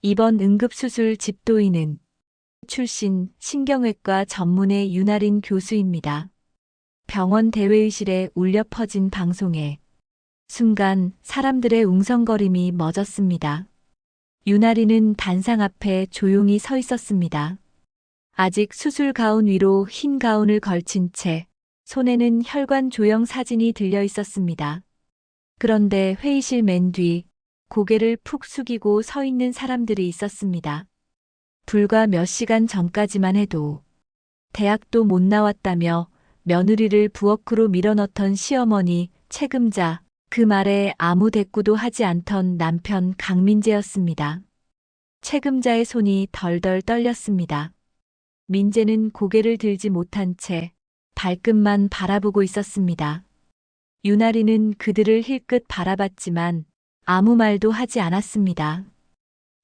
이번 응급수술 집도인은 출신 신경외과 전문의 윤아린 교수입니다. 병원 대회의실에 울려 퍼진 방송에 순간 사람들의 웅성거림이 멎었습니다. 윤아린은 단상 앞에 조용히 서 있었습니다. 아직 수술 가운 위로 흰 가운을 걸친 채 손에는 혈관 조형 사진이 들려 있었습니다. 그런데 회의실 맨 뒤 고개를 푹 숙이고 서 있는 사람들이 있었습니다. 불과 몇 시간 전까지만 해도 대학도 못 나왔다며 며느리를 부엌으로 밀어넣던 시어머니 책임자, 그 말에 아무 대꾸도 하지 않던 남편 강민재였습니다. 책임자의 손이 덜덜 떨렸습니다. 민재는 고개를 들지 못한 채 발끝만 바라보고 있었습니다. 윤아리는 그들을 힐끗 바라봤지만 아무 말도 하지 않았습니다.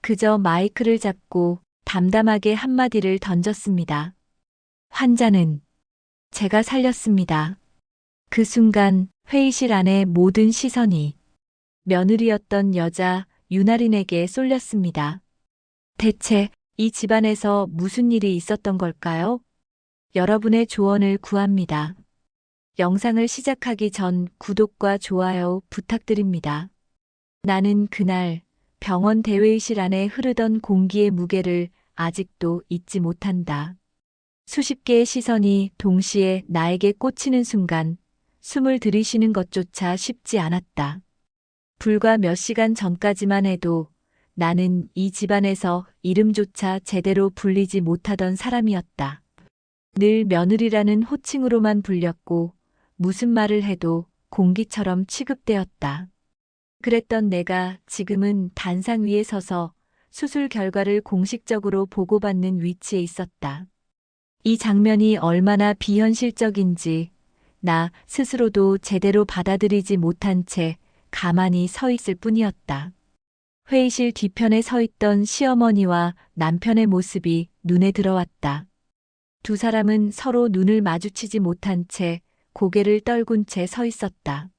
그저 마이크를 잡고 담담하게 한마디를 던졌습니다. 환자는 제가 살렸습니다. 그 순간 회의실 안의 모든 시선이 며느리였던 여자 윤아린에게 쏠렸습니다. 대체 이 집안에서 무슨 일이 있었던 걸까요? 여러분의 조언을 구합니다. 영상을 시작하기 전 구독과 좋아요 부탁드립니다. 나는 그날 병원 대회의실 안에 흐르던 공기의 무게를 아직도 잊지 못한다. 수십 개의 시선이 동시에 나에게 꽂히는 순간 숨을 들이쉬는 것조차 쉽지 않았다. 불과 몇 시간 전까지만 해도 나는 이 집안에서 이름조차 제대로 불리지 못하던 사람이었다. 늘 며느리라는 호칭으로만 불렸고 무슨 말을 해도 공기처럼 취급되었다. 그랬던 내가 지금은 단상 위에 서서 수술 결과를 공식적으로 보고받는 위치에 있었다. 이 장면이 얼마나 비현실적인지 나 스스로도 제대로 받아들이지 못한 채 가만히 서 있을 뿐이었다. 회의실 뒤편에 서 있던 시어머니와 남편의 모습이 눈에 들어왔다. 두 사람은 서로 눈을 마주치지 못한 채 고개를 떨군 채 서 있었다.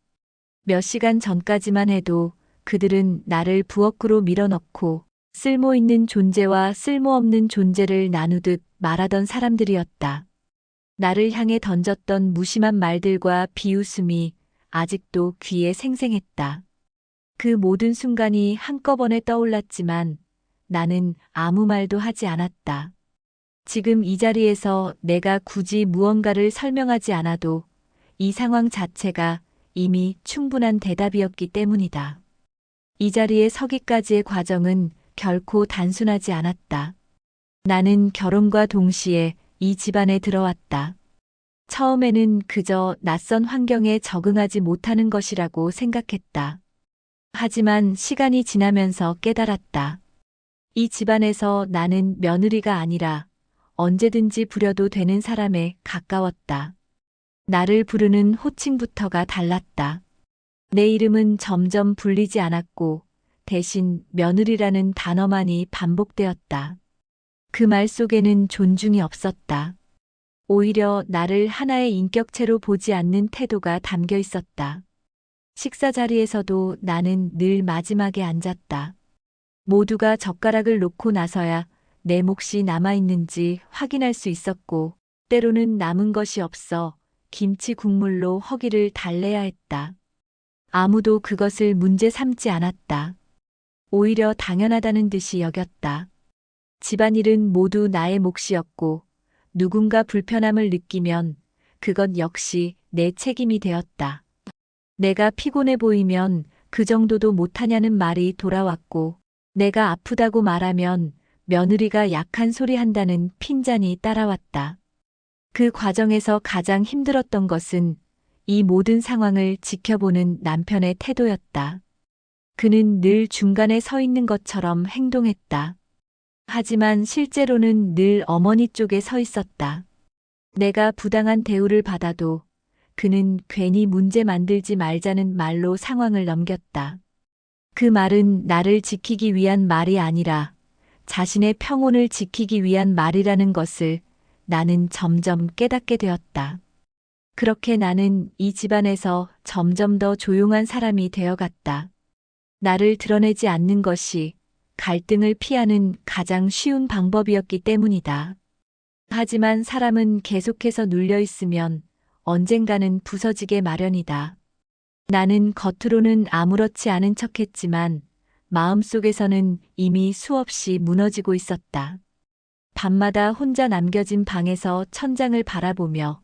몇 시간 전까지만 해도 그들은 나를 부엌으로 밀어넣고 쓸모있는 존재와 쓸모없는 존재를 나누듯 말하던 사람들이었다. 나를 향해 던졌던 무심한 말들과 비웃음이 아직도 귀에 생생했다. 그 모든 순간이 한꺼번에 떠올랐지만 나는 아무 말도 하지 않았다. 지금 이 자리에서 내가 굳이 무언가를 설명하지 않아도 이 상황 자체가 이미 충분한 대답이었기 때문이다. 이 자리에 서기까지의 과정은 결코 단순하지 않았다. 나는 결혼과 동시에 이 집안에 들어왔다. 처음에는 그저 낯선 환경에 적응하지 못하는 것이라고 생각했다. 하지만 시간이 지나면서 깨달았다. 이 집안에서 나는 며느리가 아니라 언제든지 부려도 되는 사람에 가까웠다. 나를 부르는 호칭부터가 달랐다. 내 이름은 점점 불리지 않았고 대신 며느리라는 단어만이 반복되었다. 그 말 속에는 존중이 없었다. 오히려 나를 하나의 인격체로 보지 않는 태도가 담겨 있었다. 식사 자리에서도 나는 늘 마지막에 앉았다. 모두가 젓가락을 놓고 나서야 내 몫이 남아있는지 확인할 수 있었고 때로는 남은 것이 없어 김치 국물로 허기를 달래야 했다. 아무도 그것을 문제 삼지 않았다. 오히려 당연하다는 듯이 여겼다. 집안일은 모두 나의 몫이었고 누군가 불편함을 느끼면 그것 역시 내 책임이 되었다. 내가 피곤해 보이면 그 정도도 못하냐는 말이 돌아왔고 내가 아프다고 말하면 며느리가 약한 소리 한다는 핀잔이 따라왔다. 그 과정에서 가장 힘들었던 것은 이 모든 상황을 지켜보는 남편의 태도였다. 그는 늘 중간에 서 있는 것처럼 행동했다. 하지만 실제로는 늘 어머니 쪽에 서 있었다. 내가 부당한 대우를 받아도 그는 괜히 문제 만들지 말자는 말로 상황을 넘겼다. 그 말은 나를 지키기 위한 말이 아니라 자신의 평온을 지키기 위한 말이라는 것을 나는 점점 깨닫게 되었다. 그렇게 나는 이 집안에서 점점 더 조용한 사람이 되어갔다. 나를 드러내지 않는 것이 갈등을 피하는 가장 쉬운 방법이었기 때문이다. 하지만 사람은 계속해서 눌려 있으면 언젠가는 부서지게 마련이다. 나는 겉으로는 아무렇지 않은 척했지만 마음속에서는 이미 수없이 무너지고 있었다. 밤마다 혼자 남겨진 방에서 천장을 바라보며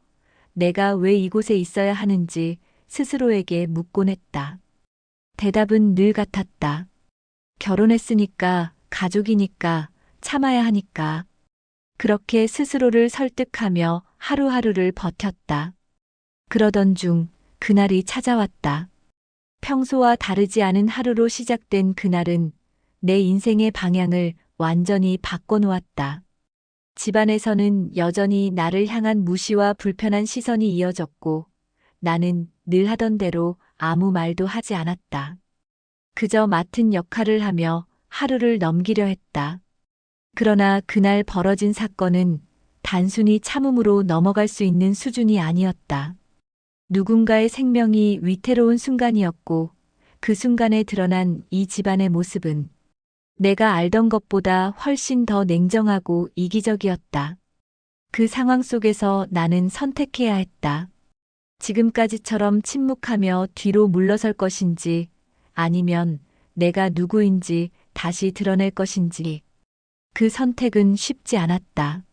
내가 왜 이곳에 있어야 하는지 스스로에게 묻곤 했다. 대답은 늘 같았다. 결혼했으니까, 가족이니까, 참아야 하니까. 그렇게 스스로를 설득하며 하루하루를 버텼다. 그러던 중 그날이 찾아왔다. 평소와 다르지 않은 하루로 시작된 그날은 내 인생의 방향을 완전히 바꿔놓았다. 집안에서는 여전히 나를 향한 무시와 불편한 시선이 이어졌고 나는 늘 하던 대로 아무 말도 하지 않았다. 그저 맡은 역할을 하며 하루를 넘기려 했다. 그러나 그날 벌어진 사건은 단순히 참음으로 넘어갈 수 있는 수준이 아니었다. 누군가의 생명이 위태로운 순간이었고 그 순간에 드러난 이 집안의 모습은 내가 알던 것보다 훨씬 더 냉정하고 이기적이었다. 그 상황 속에서 나는 선택해야 했다. 지금까지처럼 침묵하며 뒤로 물러설 것인지 아니면 내가 누구인지 다시 드러낼 것인지. 그 선택은 쉽지 않았다.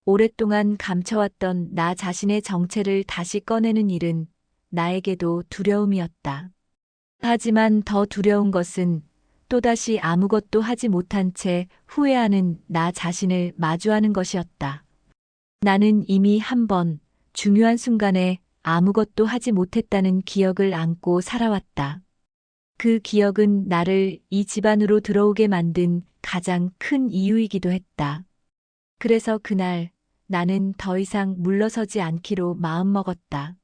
오랫동안 감춰왔던 나 자신의 정체를 다시 꺼내는 일은 나에게도 두려움이었다. 하지만 더 두려운 것은 또다시 아무것도 하지 못한 채 후회하는 나 자신을 마주하는 것이었다. 나는 이미 한 번 중요한 순간에 아무것도 하지 못했다는 기억을 안고 살아왔다. 그 기억은 나를 이 집안으로 들어오게 만든 가장 큰 이유이기도 했다. 그래서 그날 나는 더 이상 물러서지 않기로 마음먹었다.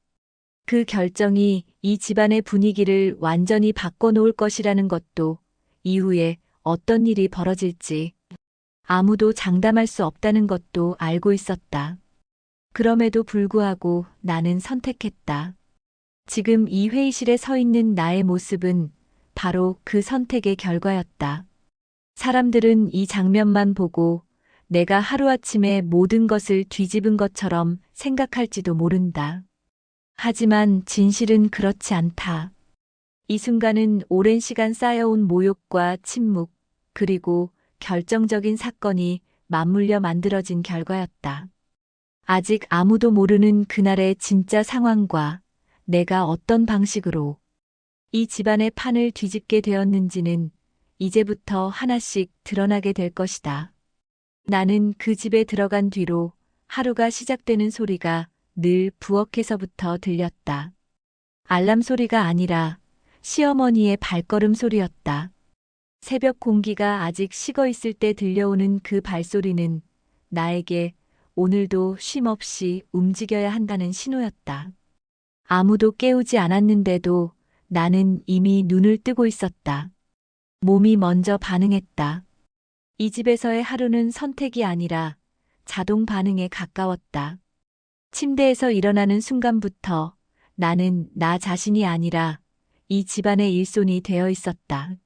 그 결정이 이 집안의 분위기를 완전히 바꿔놓을 것이라는 것도 이후에 어떤 일이 벌어질지 아무도 장담할 수 없다는 것도 알고 있었다. 그럼에도 불구하고 나는 선택했다. 지금 이 회의실에 서 있는 나의 모습은 바로 그 선택의 결과였다. 사람들은 이 장면만 보고 내가 하루아침에 모든 것을 뒤집은 것처럼 생각할지도 모른다. 하지만 진실은 그렇지 않다. 이 순간은 오랜 시간 쌓여온 모욕과 침묵, 그리고 결정적인 사건이 맞물려 만들어진 결과였다. 아직 아무도 모르는 그날의 진짜 상황과 내가 어떤 방식으로 이 집안의 판을 뒤집게 되었는지는 이제부터 하나씩 드러나게 될 것이다. 나는 그 집에 들어간 뒤로 하루가 시작되는 소리가 늘 부엌에서부터 들렸다. 알람 소리가 아니라 시어머니의 발걸음 소리였다. 새벽 공기가 아직 식어 있을 때 들려오는 그 발소리는 나에게 오늘도 쉼없이 움직여야 한다는 신호였다. 아무도 깨우지 않았는데도 나는 이미 눈을 뜨고 있었다. 몸이 먼저 반응했다. 이 집에서의 하루는 선택이 아니라 자동 반응에 가까웠다. 침대에서 일어나는 순간부터 나는 나 자신이 아니라 이 집안의 일손이 되어 있었다.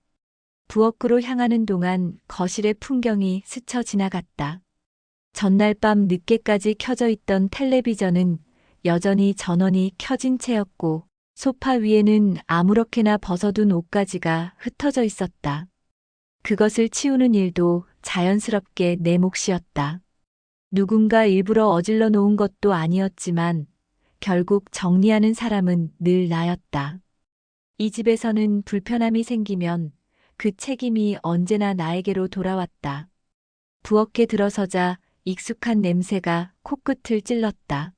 부엌으로 향하는 동안 거실의 풍경이 스쳐 지나갔다. 전날 밤 늦게까지 켜져 있던 텔레비전은 여전히 전원이 켜진 채였고 소파 위에는 아무렇게나 벗어둔 옷가지가 흩어져 있었다. 그것을 치우는 일도 자연스럽게 내 몫이었다. 누군가 일부러 어질러 놓은 것도 아니었지만 결국 정리하는 사람은 늘 나였다. 이 집에서는 불편함이 생기면 그 책임이 언제나 나에게로 돌아왔다. 부엌에 들어서자 익숙한 냄새가 코끝을 찔렀다.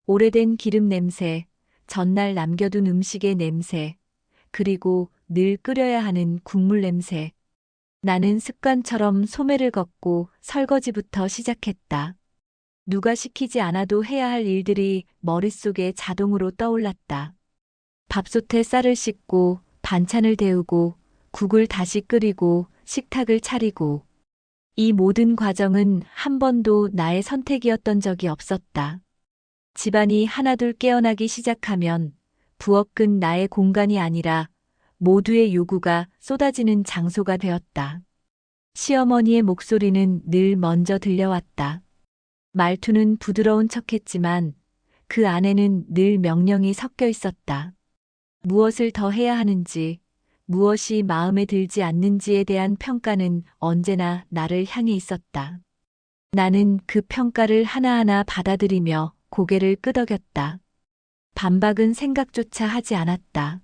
오래된 기름 냄새, 전날 남겨둔 음식의 냄새, 그리고 늘 끓여야 하는 국물 냄새. 나는 습관처럼 소매를 걷고 설거지부터 시작했다. 누가 시키지 않아도 해야 할 일들이 머릿속에 자동으로 떠올랐다. 밥솥에 쌀을 씻고 반찬을 데우고 국을 다시 끓이고 식탁을 차리고 이 모든 과정은 한 번도 나의 선택이었던 적이 없었다. 집안이 하나둘 깨어나기 시작하면 부엌은 나의 공간이 아니라 모두의 요구가 쏟아지는 장소가 되었다. 시어머니의 목소리는 늘 먼저 들려왔다. 말투는 부드러운 척했지만 그 안에는 늘 명령이 섞여 있었다. 무엇을 더 해야 하는지, 무엇이 마음에 들지 않는지에 대한 평가는 언제나 나를 향해 있었다. 나는 그 평가를 하나하나 받아들이며 고개를 끄덕였다. 반박은 생각조차 하지 않았다.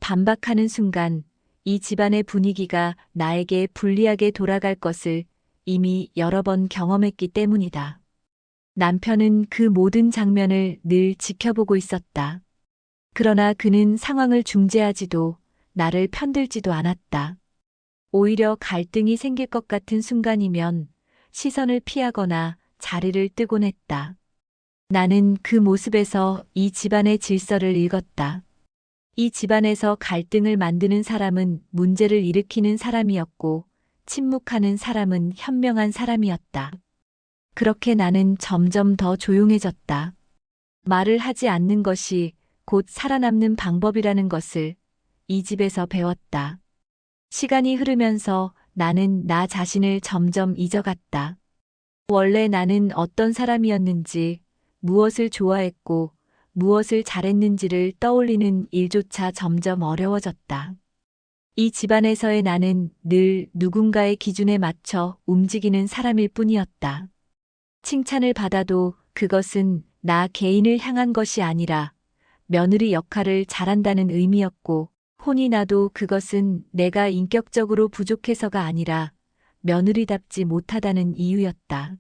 반박하는 순간 이 집안의 분위기가 나에게 불리하게 돌아갈 것을 이미 여러 번 경험했기 때문이다. 남편은 그 모든 장면을 늘 지켜보고 있었다. 그러나 그는 상황을 중재하지도 나를 편들지도 않았다. 오히려 갈등이 생길 것 같은 순간이면 시선을 피하거나 자리를 뜨곤 했다. 나는 그 모습에서 이 집안의 질서를 읽었다. 이 집안에서 갈등을 만드는 사람은 문제를 일으키는 사람이었고, 침묵하는 사람은 현명한 사람이었다. 그렇게 나는 점점 더 조용해졌다. 말을 하지 않는 것이 곧 살아남는 방법이라는 것을 이 집에서 배웠다. 시간이 흐르면서 나는 나 자신을 점점 잊어갔다. 원래 나는 어떤 사람이었는지, 무엇을 좋아했고, 무엇을 잘했는지를 떠올리는 일조차 점점 어려워졌다. 이 집안에서의 나는 늘 누군가의 기준에 맞춰 움직이는 사람일 뿐이었다. 칭찬을 받아도 그것은 나 개인을 향한 것이 아니라 며느리 역할을 잘한다는 의미였고, 혼이 나도 그것은 내가 인격적으로 부족해서가 아니라 며느리답지 못하다는 이유였다.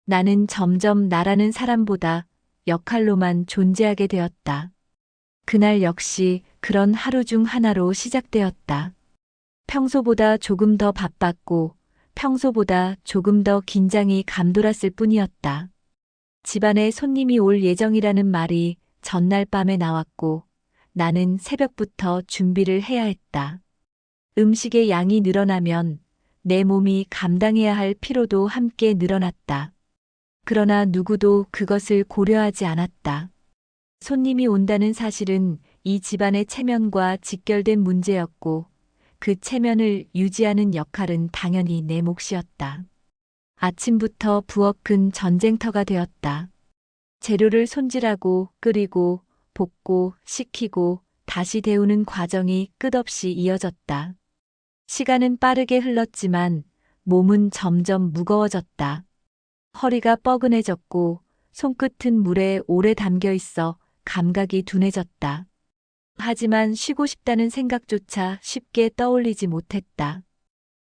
나는 점점 나라는 사람보다 역할로만 존재하게 되었다. 그날 역시 그런 하루 중 하나로 시작되었다. 평소보다 조금 더 바빴고 평소보다 조금 더 긴장이 감돌았을 뿐이었다. 집안에 손님이 올 예정이라는 말이 전날 밤에 나왔고 나는 새벽부터 준비를 해야 했다. 음식의 양이 늘어나면 내 몸이 감당해야 할 피로도 함께 늘어났다. 그러나 누구도 그것을 고려하지 않았다. 손님이 온다는 사실은 이 집안의 체면과 직결된 문제였고 그 체면을 유지하는 역할은 당연히 내 몫이었다. 아침부터 부엌은 전쟁터가 되었다. 재료를 손질하고 끓이고 볶고 식히고 다시 데우는 과정이 끝없이 이어졌다. 시간은 빠르게 흘렀지만 몸은 점점 무거워졌다. 허리가 뻐근해졌고 손끝은 물에 오래 담겨 있어 감각이 둔해졌다. 하지만 쉬고 싶다는 생각조차 쉽게 떠올리지 못했다.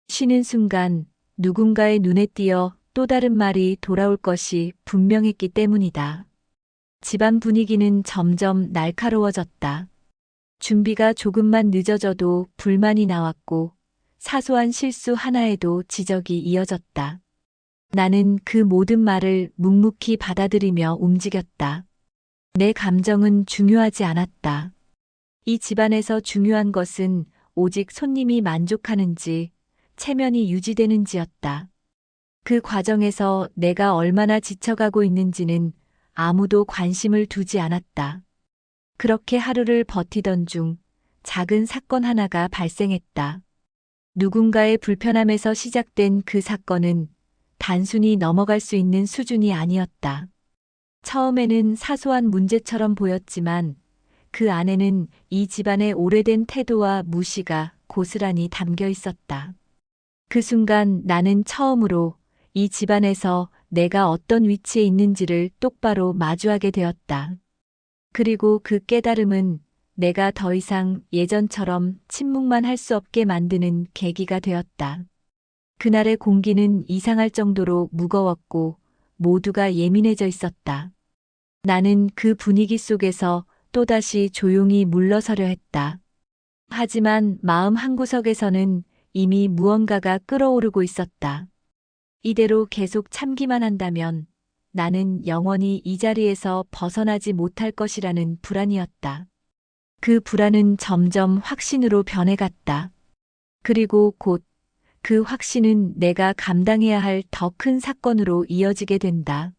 쉬는 순간 누군가의 눈에 띄어 또 다른 말이 돌아올 것이 분명했기 때문이다. 집안 분위기는 점점 날카로워졌다. 준비가 조금만 늦어져도 불만이 나왔고 사소한 실수 하나에도 지적이 이어졌다. 나는 그 모든 말을 묵묵히 받아들이며 움직였다. 내 감정은 중요하지 않았다. 이 집안에서 중요한 것은 오직 손님이 만족하는지, 체면이 유지되는지였다. 그 과정에서 내가 얼마나 지쳐가고 있는지는 아무도 관심을 두지 않았다. 그렇게 하루를 버티던 중 작은 사건 하나가 발생했다. 누군가의 불편함에서 시작된 그 사건은 단순히 넘어갈 수 있는 수준이 아니었다. 처음에는 사소한 문제처럼 보였지만 그 안에는 이 집안의 오래된 태도와 무시가 고스란히 담겨 있었다. 그 순간 나는 처음으로 이 집안에서 내가 어떤 위치에 있는지를 똑바로 마주하게 되었다. 그리고 그 깨달음은 내가 더 이상 예전처럼 침묵만 할 수 없게 만드는 계기가 되었다. 그날의 공기는 이상할 정도로 무거웠고 모두가 예민해져 있었다. 나는 그 분위기 속에서 또다시 조용히 물러서려 했다. 하지만 마음 한구석에서는 이미 무언가가 끓어오르고 있었다. 이대로 계속 참기만 한다면 나는 영원히 이 자리에서 벗어나지 못할 것이라는 불안이었다. 그 불안은 점점 확신으로 변해갔다. 그리고 곧 그 확신은 내가 감당해야 할 더 큰 사건으로 이어지게 된다.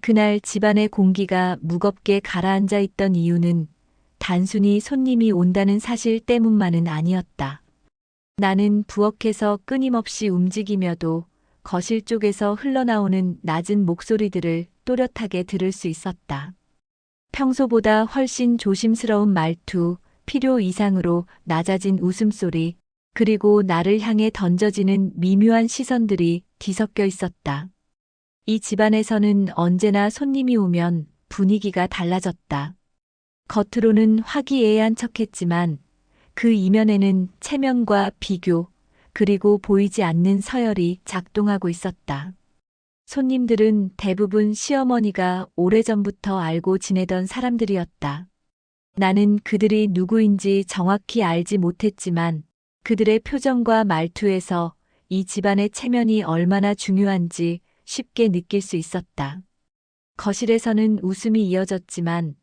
그날 집안의 공기가 무겁게 가라앉아 있던 이유는 단순히 손님이 온다는 사실 때문만은 아니었다. 나는 부엌에서 끊임없이 움직이며도 거실 쪽에서 흘러나오는 낮은 목소리들을 또렷하게 들을 수 있었다. 평소보다 훨씬 조심스러운 말투, 필요 이상으로 낮아진 웃음소리, 그리고 나를 향해 던져지는 미묘한 시선들이 뒤섞여 있었다. 이 집안에서는 언제나 손님이 오면 분위기가 달라졌다. 겉으로는 화기애애한 척했지만 그 이면에는 체면과 비교, 그리고 보이지 않는 서열이 작동하고 있었다. 손님들은 대부분 시어머니가 오래전부터 알고 지내던 사람들이었다. 나는 그들이 누구인지 정확히 알지 못했지만 그들의 표정과 말투에서 이 집안의 체면이 얼마나 중요한지 쉽게 느낄 수 있었다. 거실에서는 웃음이 이어졌지만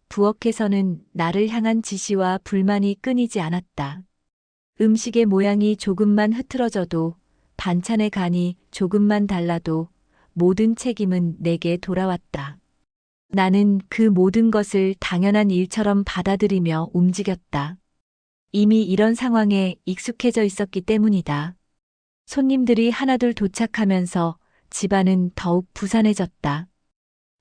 부엌에서는 나를 향한 지시와 불만이 끊이지 않았다. 음식의 모양이 조금만 흐트러져도, 반찬의 간이 조금만 달라도 모든 책임은 내게 돌아왔다. 나는 그 모든 것을 당연한 일처럼 받아들이며 움직였다. 이미 이런 상황에 익숙해져 있었기 때문이다. 손님들이 하나둘 도착하면서 집안은 더욱 부산해졌다.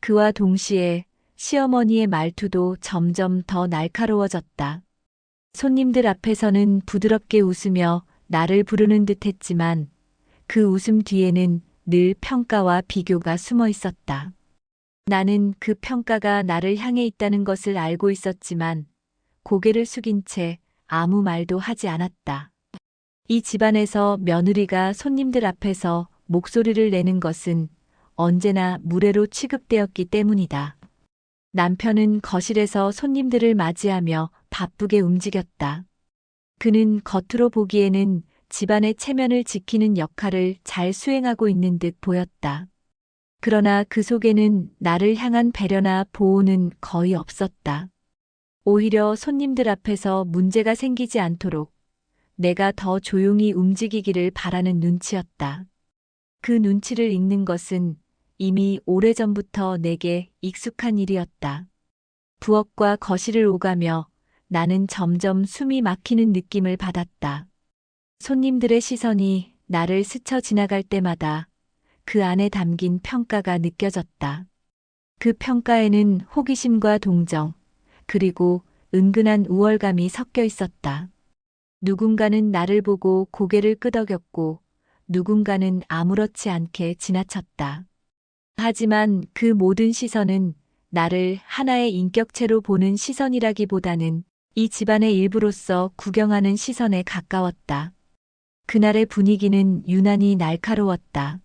그와 동시에 시어머니의 말투도 점점 더 날카로워졌다. 손님들 앞에서는 부드럽게 웃으며 나를 부르는 듯 했지만 그 웃음 뒤에는 늘 평가와 비교가 숨어 있었다. 나는 그 평가가 나를 향해 있다는 것을 알고 있었지만 고개를 숙인 채 아무 말도 하지 않았다. 이 집안에서 며느리가 손님들 앞에서 목소리를 내는 것은 언제나 무례로 취급되었기 때문이다. 남편은 거실에서 손님들을 맞이하며 바쁘게 움직였다. 그는 겉으로 보기에는 집안의 체면을 지키는 역할을 잘 수행하고 있는 듯 보였다. 그러나 그 속에는 나를 향한 배려나 보호는 거의 없었다. 오히려 손님들 앞에서 문제가 생기지 않도록 내가 더 조용히 움직이기를 바라는 눈치였다. 그 눈치를 읽는 것은 이미 오래전부터 내게 익숙한 일이었다. 부엌과 거실을 오가며 나는 점점 숨이 막히는 느낌을 받았다. 손님들의 시선이 나를 스쳐 지나갈 때마다 그 안에 담긴 평가가 느껴졌다. 그 평가에는 호기심과 동정, 그리고 은근한 우월감이 섞여 있었다. 누군가는 나를 보고 고개를 끄덕였고 누군가는 아무렇지 않게 지나쳤다. 하지만 그 모든 시선은 나를 하나의 인격체로 보는 시선이라기보다는 이 집안의 일부로서 구경하는 시선에 가까웠다. 그날의 분위기는 유난히 날카로웠다.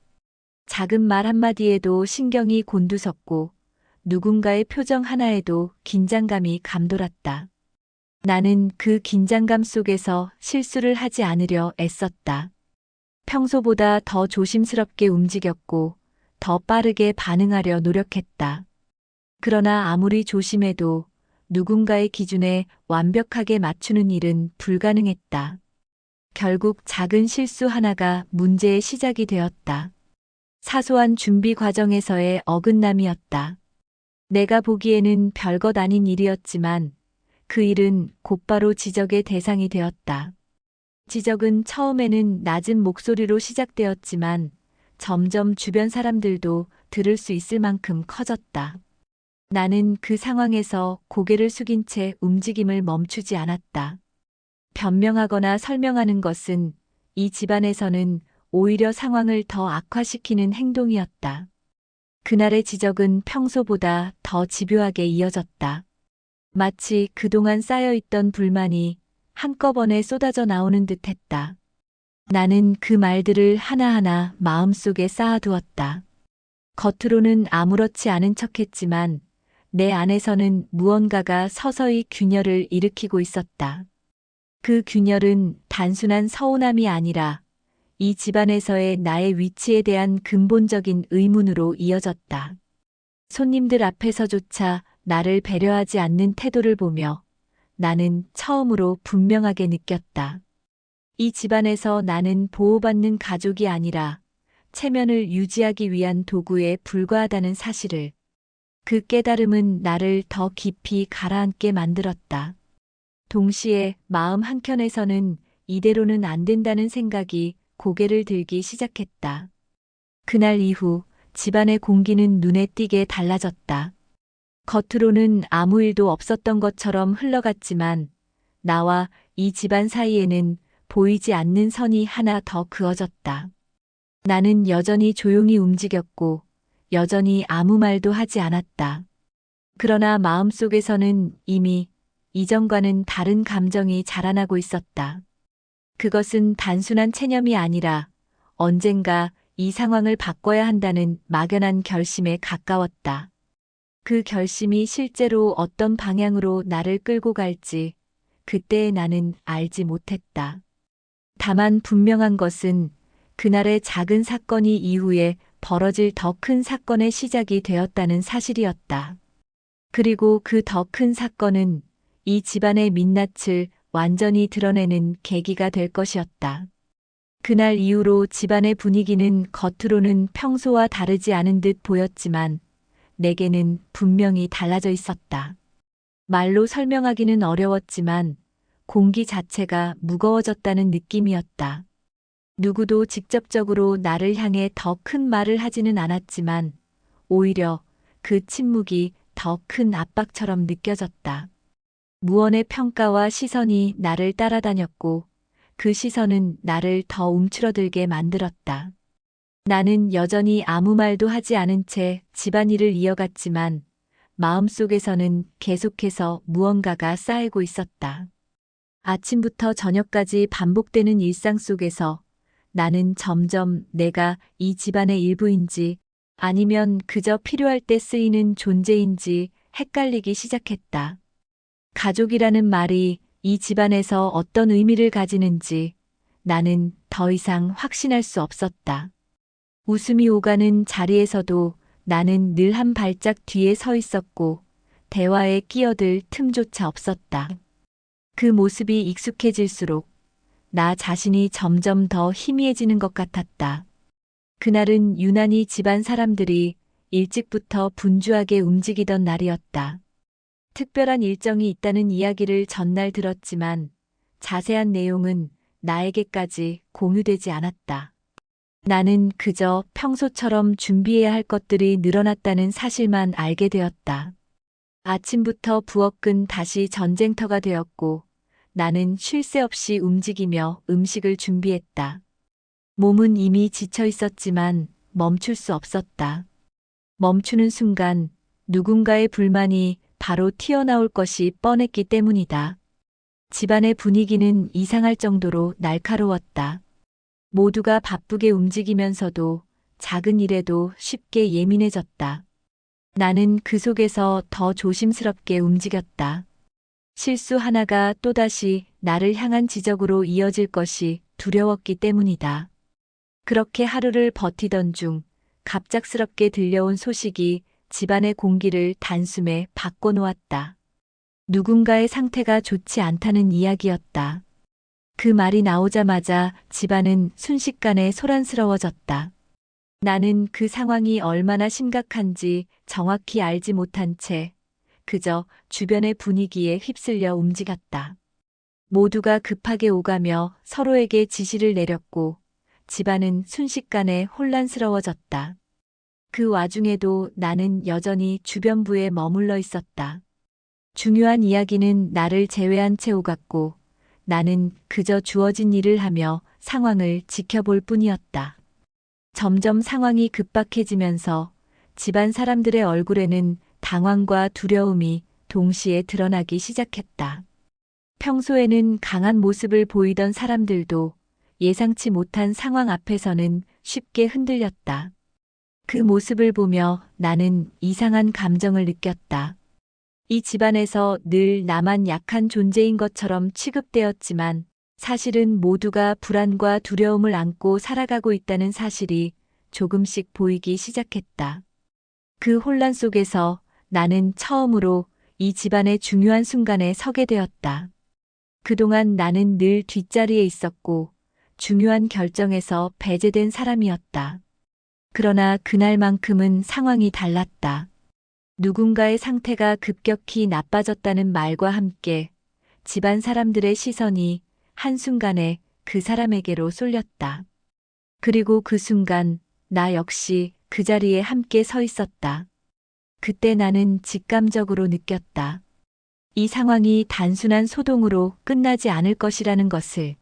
작은 말 한마디에도 신경이 곤두섰고 누군가의 표정 하나에도 긴장감이 감돌았다. 나는 그 긴장감 속에서 실수를 하지 않으려 애썼다. 평소보다 더 조심스럽게 움직였고 더 빠르게 반응하려 노력했다. 그러나 아무리 조심해도 누군가의 기준에 완벽하게 맞추는 일은 불가능했다. 결국 작은 실수 하나가 문제의 시작이 되었다. 사소한 준비 과정에서의 어긋남이었다. 내가 보기에는 별것 아닌 일이었지만 그 일은 곧바로 지적의 대상이 되었다. 지적은 처음에는 낮은 목소리로 시작되었지만 점점 주변 사람들도 들을 수 있을 만큼 커졌다. 나는 그 상황에서 고개를 숙인 채 움직임을 멈추지 않았다. 변명하거나 설명하는 것은 이 집안에서는 오히려 상황을 더 악화시키는 행동이었다. 그날의 지적은 평소보다 더 집요하게 이어졌다. 마치 그동안 쌓여있던 불만이 한꺼번에 쏟아져 나오는 듯 했다. 나는 그 말들을 하나하나 마음속에 쌓아두었다. 겉으로는 아무렇지 않은 척했지만 내 안에서는 무언가가 서서히 균열을 일으키고 있었다. 그 균열은 단순한 서운함이 아니라 이 집안에서의 나의 위치에 대한 근본적인 의문으로 이어졌다. 손님들 앞에서조차 나를 배려하지 않는 태도를 보며 나는 처음으로 분명하게 느꼈다. 이 집안에서 나는 보호받는 가족이 아니라 체면을 유지하기 위한 도구에 불과하다는 사실을. 그 깨달음은 나를 더 깊이 가라앉게 만들었다. 동시에 마음 한켠에서는 이대로는 안 된다는 생각이 고개를 들기 시작했다. 그날 이후 집안의 공기는 눈에 띄게 달라졌다. 겉으로는 아무 일도 없었던 것처럼 흘러갔지만 나와 이 집안 사이에는 보이지 않는 선이 하나 더 그어졌다. 나는 여전히 조용히 움직였고 여전히 아무 말도 하지 않았다. 그러나 마음속에서는 이미 이전과는 다른 감정이 자라나고 있었다. 그것은 단순한 체념이 아니라 언젠가 이 상황을 바꿔야 한다는 막연한 결심에 가까웠다. 그 결심이 실제로 어떤 방향으로 나를 끌고 갈지 그때의 나는 알지 못했다. 다만 분명한 것은 그날의 작은 사건이 이후에 벌어질 더 큰 사건의 시작이 되었다는 사실이었다. 그리고 그 더 큰 사건은 이 집안의 민낯을 완전히 드러내는 계기가 될 것이었다. 그날 이후로 집안의 분위기는 겉으로는 평소와 다르지 않은 듯 보였지만 내게는 분명히 달라져 있었다. 말로 설명하기는 어려웠지만 공기 자체가 무거워졌다는 느낌이었다. 누구도 직접적으로 나를 향해 더 큰 말을 하지는 않았지만 오히려 그 침묵이 더 큰 압박처럼 느껴졌다. 무언의 평가와 시선이 나를 따라다녔고 그 시선은 나를 더 움츠러들게 만들었다. 나는 여전히 아무 말도 하지 않은 채 집안일을 이어갔지만 마음속에서는 계속해서 무언가가 쌓이고 있었다. 아침부터 저녁까지 반복되는 일상 속에서 나는 점점 내가 이 집안의 일부인지 아니면 그저 필요할 때 쓰이는 존재인지 헷갈리기 시작했다. 가족이라는 말이 이 집안에서 어떤 의미를 가지는지 나는 더 이상 확신할 수 없었다. 웃음이 오가는 자리에서도 나는 늘 한 발짝 뒤에 서 있었고 대화에 끼어들 틈조차 없었다. 그 모습이 익숙해질수록 나 자신이 점점 더 희미해지는 것 같았다. 그날은 유난히 집안 사람들이 일찍부터 분주하게 움직이던 날이었다. 특별한 일정이 있다는 이야기를 전날 들었지만 자세한 내용은 나에게까지 공유되지 않았다. 나는 그저 평소처럼 준비해야 할 것들이 늘어났다는 사실만 알게 되었다. 아침부터 부엌은 다시 전쟁터가 되었고 나는 쉴 새 없이 움직이며 음식을 준비했다. 몸은 이미 지쳐 있었지만 멈출 수 없었다. 멈추는 순간 누군가의 불만이 바로 튀어나올 것이 뻔했기 때문이다. 집안의 분위기는 이상할 정도로 날카로웠다. 모두가 바쁘게 움직이면서도 작은 일에도 쉽게 예민해졌다. 나는 그 속에서 더 조심스럽게 움직였다. 실수 하나가 또다시 나를 향한 지적으로 이어질 것이 두려웠기 때문이다. 그렇게 하루를 버티던 중 갑작스럽게 들려온 소식이 집안의 공기를 단숨에 바꿔놓았다. 누군가의 상태가 좋지 않다는 이야기였다. 그 말이 나오자마자 집안은 순식간에 소란스러워졌다. 나는 그 상황이 얼마나 심각한지 정확히 알지 못한 채 그저 주변의 분위기에 휩쓸려 움직였다. 모두가 급하게 오가며 서로에게 지시를 내렸고 집안은 순식간에 혼란스러워졌다. 그 와중에도 나는 여전히 주변부에 머물러 있었다. 중요한 이야기는 나를 제외한 채 오갔고 나는 그저 주어진 일을 하며 상황을 지켜볼 뿐이었다. 점점 상황이 급박해지면서 집안 사람들의 얼굴에는 당황과 두려움이 동시에 드러나기 시작했다. 평소에는 강한 모습을 보이던 사람들도 예상치 못한 상황 앞에서는 쉽게 흔들렸다. 그 모습을 보며 나는 이상한 감정을 느꼈다. 이 집안에서 늘 나만 약한 존재인 것처럼 취급되었지만 사실은 모두가 불안과 두려움을 안고 살아가고 있다는 사실이 조금씩 보이기 시작했다. 그 혼란 속에서 나는 처음으로 이 집안의 중요한 순간에 서게 되었다. 그동안 나는 늘 뒷자리에 있었고 중요한 결정에서 배제된 사람이었다. 그러나 그날만큼은 상황이 달랐다. 누군가의 상태가 급격히 나빠졌다는 말과 함께 집안 사람들의 시선이 한순간에 그 사람에게로 쏠렸다. 그리고 그 순간 나 역시 그 자리에 함께 서 있었다. 그때 나는 직감적으로 느꼈다. 이 상황이 단순한 소동으로 끝나지 않을 것이라는 것을.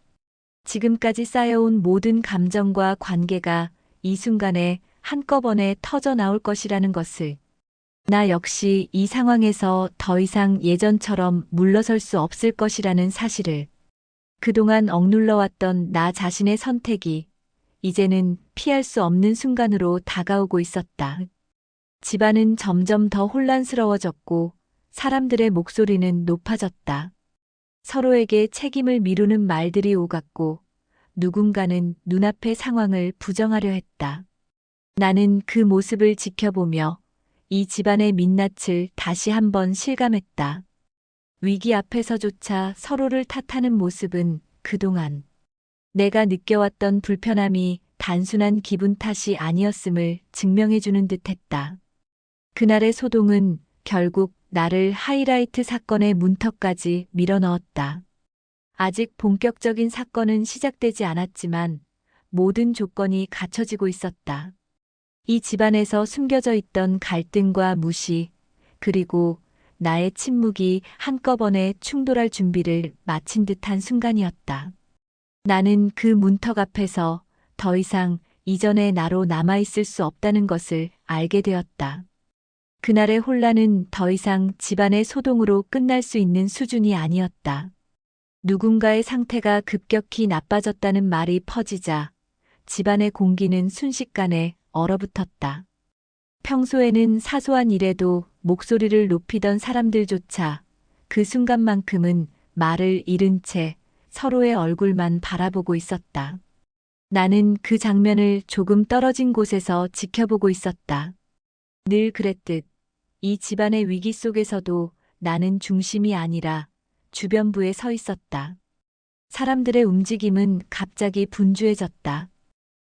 지금까지 쌓여온 모든 감정과 관계가 이 순간에 한꺼번에 터져 나올 것이라는 것을. 나 역시 이 상황에서 더 이상 예전처럼 물러설 수 없을 것이라는 사실을. 그동안 억눌러왔던 나 자신의 선택이 이제는 피할 수 없는 순간으로 다가오고 있었다. 집안은 점점 더 혼란스러워졌고 사람들의 목소리는 높아졌다. 서로에게 책임을 미루는 말들이 오갔고 누군가는 눈앞의 상황을 부정하려 했다. 나는 그 모습을 지켜보며 이 집안의 민낯을 다시 한번 실감했다. 위기 앞에서조차 서로를 탓하는 모습은 그동안 내가 느껴왔던 불편함이 단순한 기분 탓이 아니었음을 증명해주는 듯했다. 그날의 소동은 결국 나를 하이라이트 사건의 문턱까지 밀어넣었다. 아직 본격적인 사건은 시작되지 않았지만 모든 조건이 갖춰지고 있었다. 이 집안에서 숨겨져 있던 갈등과 무시, 그리고 나의 침묵이 한꺼번에 충돌할 준비를 마친 듯한 순간이었다. 나는 그 문턱 앞에서 더 이상 이전의 나로 남아있을 수 없다는 것을 알게 되었다. 그날의 혼란은 더 이상 집안의 소동으로 끝날 수 있는 수준이 아니었다. 누군가의 상태가 급격히 나빠졌다는 말이 퍼지자 집안의 공기는 순식간에 얼어붙었다. 평소에는 사소한 일에도 목소리를 높이던 사람들조차 그 순간만큼은 말을 잃은 채 서로의 얼굴만 바라보고 있었다. 나는 그 장면을 조금 떨어진 곳에서 지켜보고 있었다. 늘 그랬듯 이 집안의 위기 속에서도 나는 중심이 아니라 주변부에 서 있었다. 사람들의 움직임은 갑자기 분주해졌다.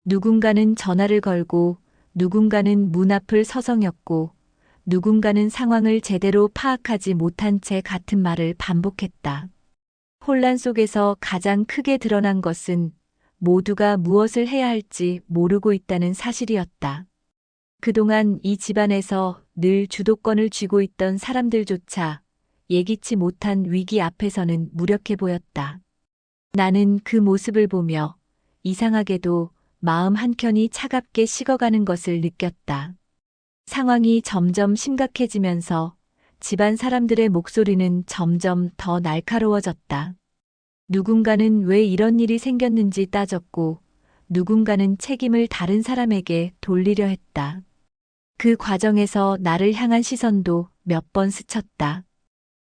누군가는 전화를 걸고 누군가는 문 앞을 서성였고 누군가는 상황을 제대로 파악하지 못한 채 같은 말을 반복했다. 혼란 속에서 가장 크게 드러난 것은 모두가 무엇을 해야 할지 모르고 있다는 사실이었다. 그동안 이 집안에서 늘 주도권을 쥐고 있던 사람들조차 예기치 못한 위기 앞에서는 무력해 보였다. 나는 그 모습을 보며 이상하게도 마음 한켠이 차갑게 식어가는 것을 느꼈다. 상황이 점점 심각해지면서 집안 사람들의 목소리는 점점 더 날카로워졌다. 누군가는 왜 이런 일이 생겼는지 따졌고 누군가는 책임을 다른 사람에게 돌리려 했다. 그 과정에서 나를 향한 시선도 몇 번 스쳤다.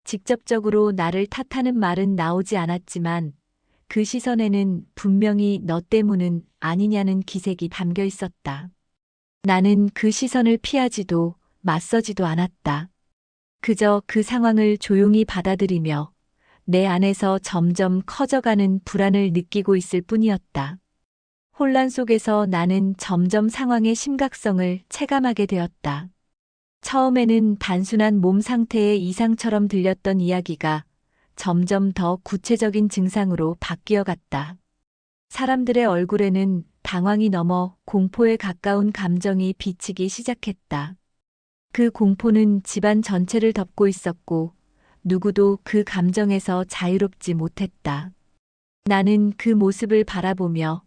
직접적으로 나를 탓하는 말은 나오지 않았지만 그 시선에는 분명히 너 때문은 아니냐는 기색이 담겨 있었다. 나는 그 시선을 피하지도 맞서지도 않았다. 그저 그 상황을 조용히 받아들이며 내 안에서 점점 커져가는 불안을 느끼고 있을 뿐이었다. 혼란 속에서 나는 점점 상황의 심각성을 체감하게 되었다. 처음에는 단순한 몸 상태의 이상처럼 들렸던 이야기가 점점 더 구체적인 증상으로 바뀌어 갔다. 사람들의 얼굴에는 당황이 넘어 공포에 가까운 감정이 비치기 시작했다. 그 공포는 집안 전체를 덮고 있었고 누구도 그 감정에서 자유롭지 못했다. 나는 그 모습을 바라보며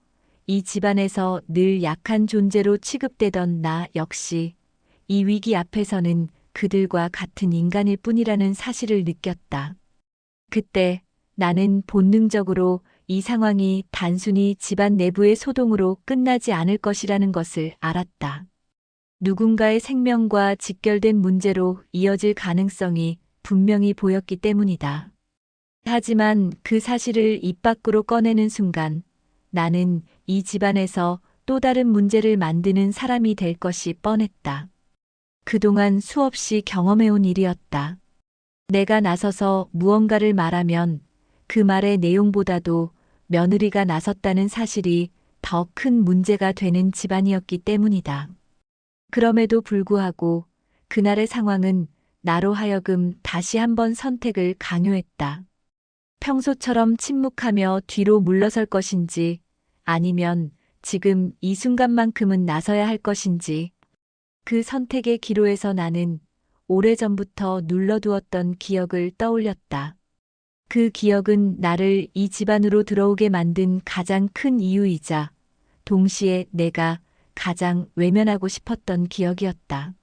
이 집안에서 늘 약한 존재로 취급되던 나 역시 이 위기 앞에서는 그들과 같은 인간일 뿐이라는 사실을 느꼈다. 그때 나는 본능적으로 이 상황이 단순히 집안 내부의 소동으로 끝나지 않을 것이라는 것을 알았다. 누군가의 생명과 직결된 문제로 이어질 가능성이 분명히 보였기 때문이다. 하지만 그 사실을 입 밖으로 꺼내는 순간 나는 이 집안에서 또 다른 문제를 만드는 사람이 될 것이 뻔했다. 그동안 수없이 경험해온 일이었다. 내가 나서서 무언가를 말하면 그 말의 내용보다도 며느리가 나섰다는 사실이 더 큰 문제가 되는 집안이었기 때문이다. 그럼에도 불구하고 그날의 상황은 나로 하여금 다시 한번 선택을 강요했다. 평소처럼 침묵하며 뒤로 물러설 것인지 아니면 지금 이 순간만큼은 나서야 할 것인지 그 선택의 기로에서 나는 오래전부터 눌러두었던 기억을 떠올렸다. 그 기억은 나를 이 집안으로 들어오게 만든 가장 큰 이유이자 동시에 내가 가장 외면하고 싶었던 기억이었다.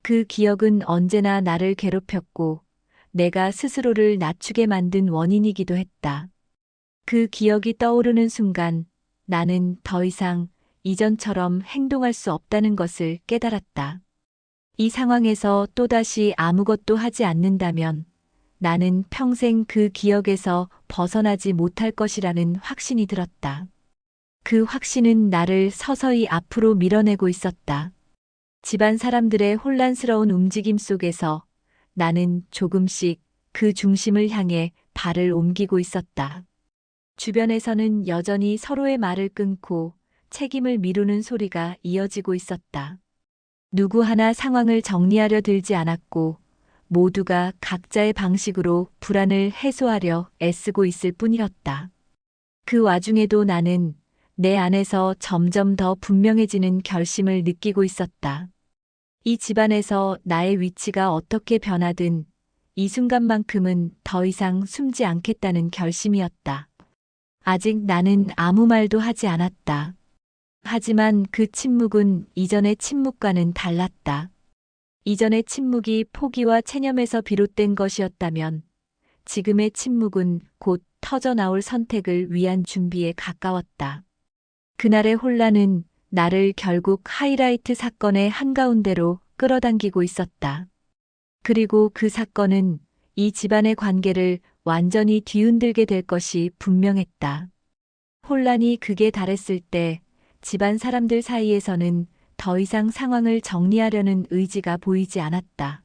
그 기억은 언제나 나를 괴롭혔고 내가 스스로를 낮추게 만든 원인이기도 했다. 그 기억이 떠오르는 순간 나는 더 이상 이전처럼 행동할 수 없다는 것을 깨달았다. 이 상황에서 또다시 아무것도 하지 않는다면 나는 평생 그 기억에서 벗어나지 못할 것이라는 확신이 들었다. 그 확신은 나를 서서히 앞으로 밀어내고 있었다. 집안 사람들의 혼란스러운 움직임 속에서 나는 조금씩 그 중심을 향해 발을 옮기고 있었다. 주변에서는 여전히 서로의 말을 끊고 책임을 미루는 소리가 이어지고 있었다. 누구 하나 상황을 정리하려 들지 않았고 모두가 각자의 방식으로 불안을 해소하려 애쓰고 있을 뿐이었다. 그 와중에도 나는 내 안에서 점점 더 분명해지는 결심을 느끼고 있었다. 이 집안에서 나의 위치가 어떻게 변하든 이 순간만큼은 더 이상 숨지 않겠다는 결심이었다. 아직 나는 아무 말도 하지 않았다. 하지만 그 침묵은 이전의 침묵과는 달랐다. 이전의 침묵이 포기와 체념에서 비롯된 것이었다면 지금의 침묵은 곧 터져나올 선택을 위한 준비에 가까웠다. 그날의 혼란은 나를 결국 하이라이트 사건의 한가운데로 끌어당기고 있었다. 그리고 그 사건은 이 집안의 관계를 완전히 뒤흔들게 될 것이 분명했다. 혼란이 극에 달했을 때 집안 사람들 사이에서는 더 이상 상황을 정리하려는 의지가 보이지 않았다.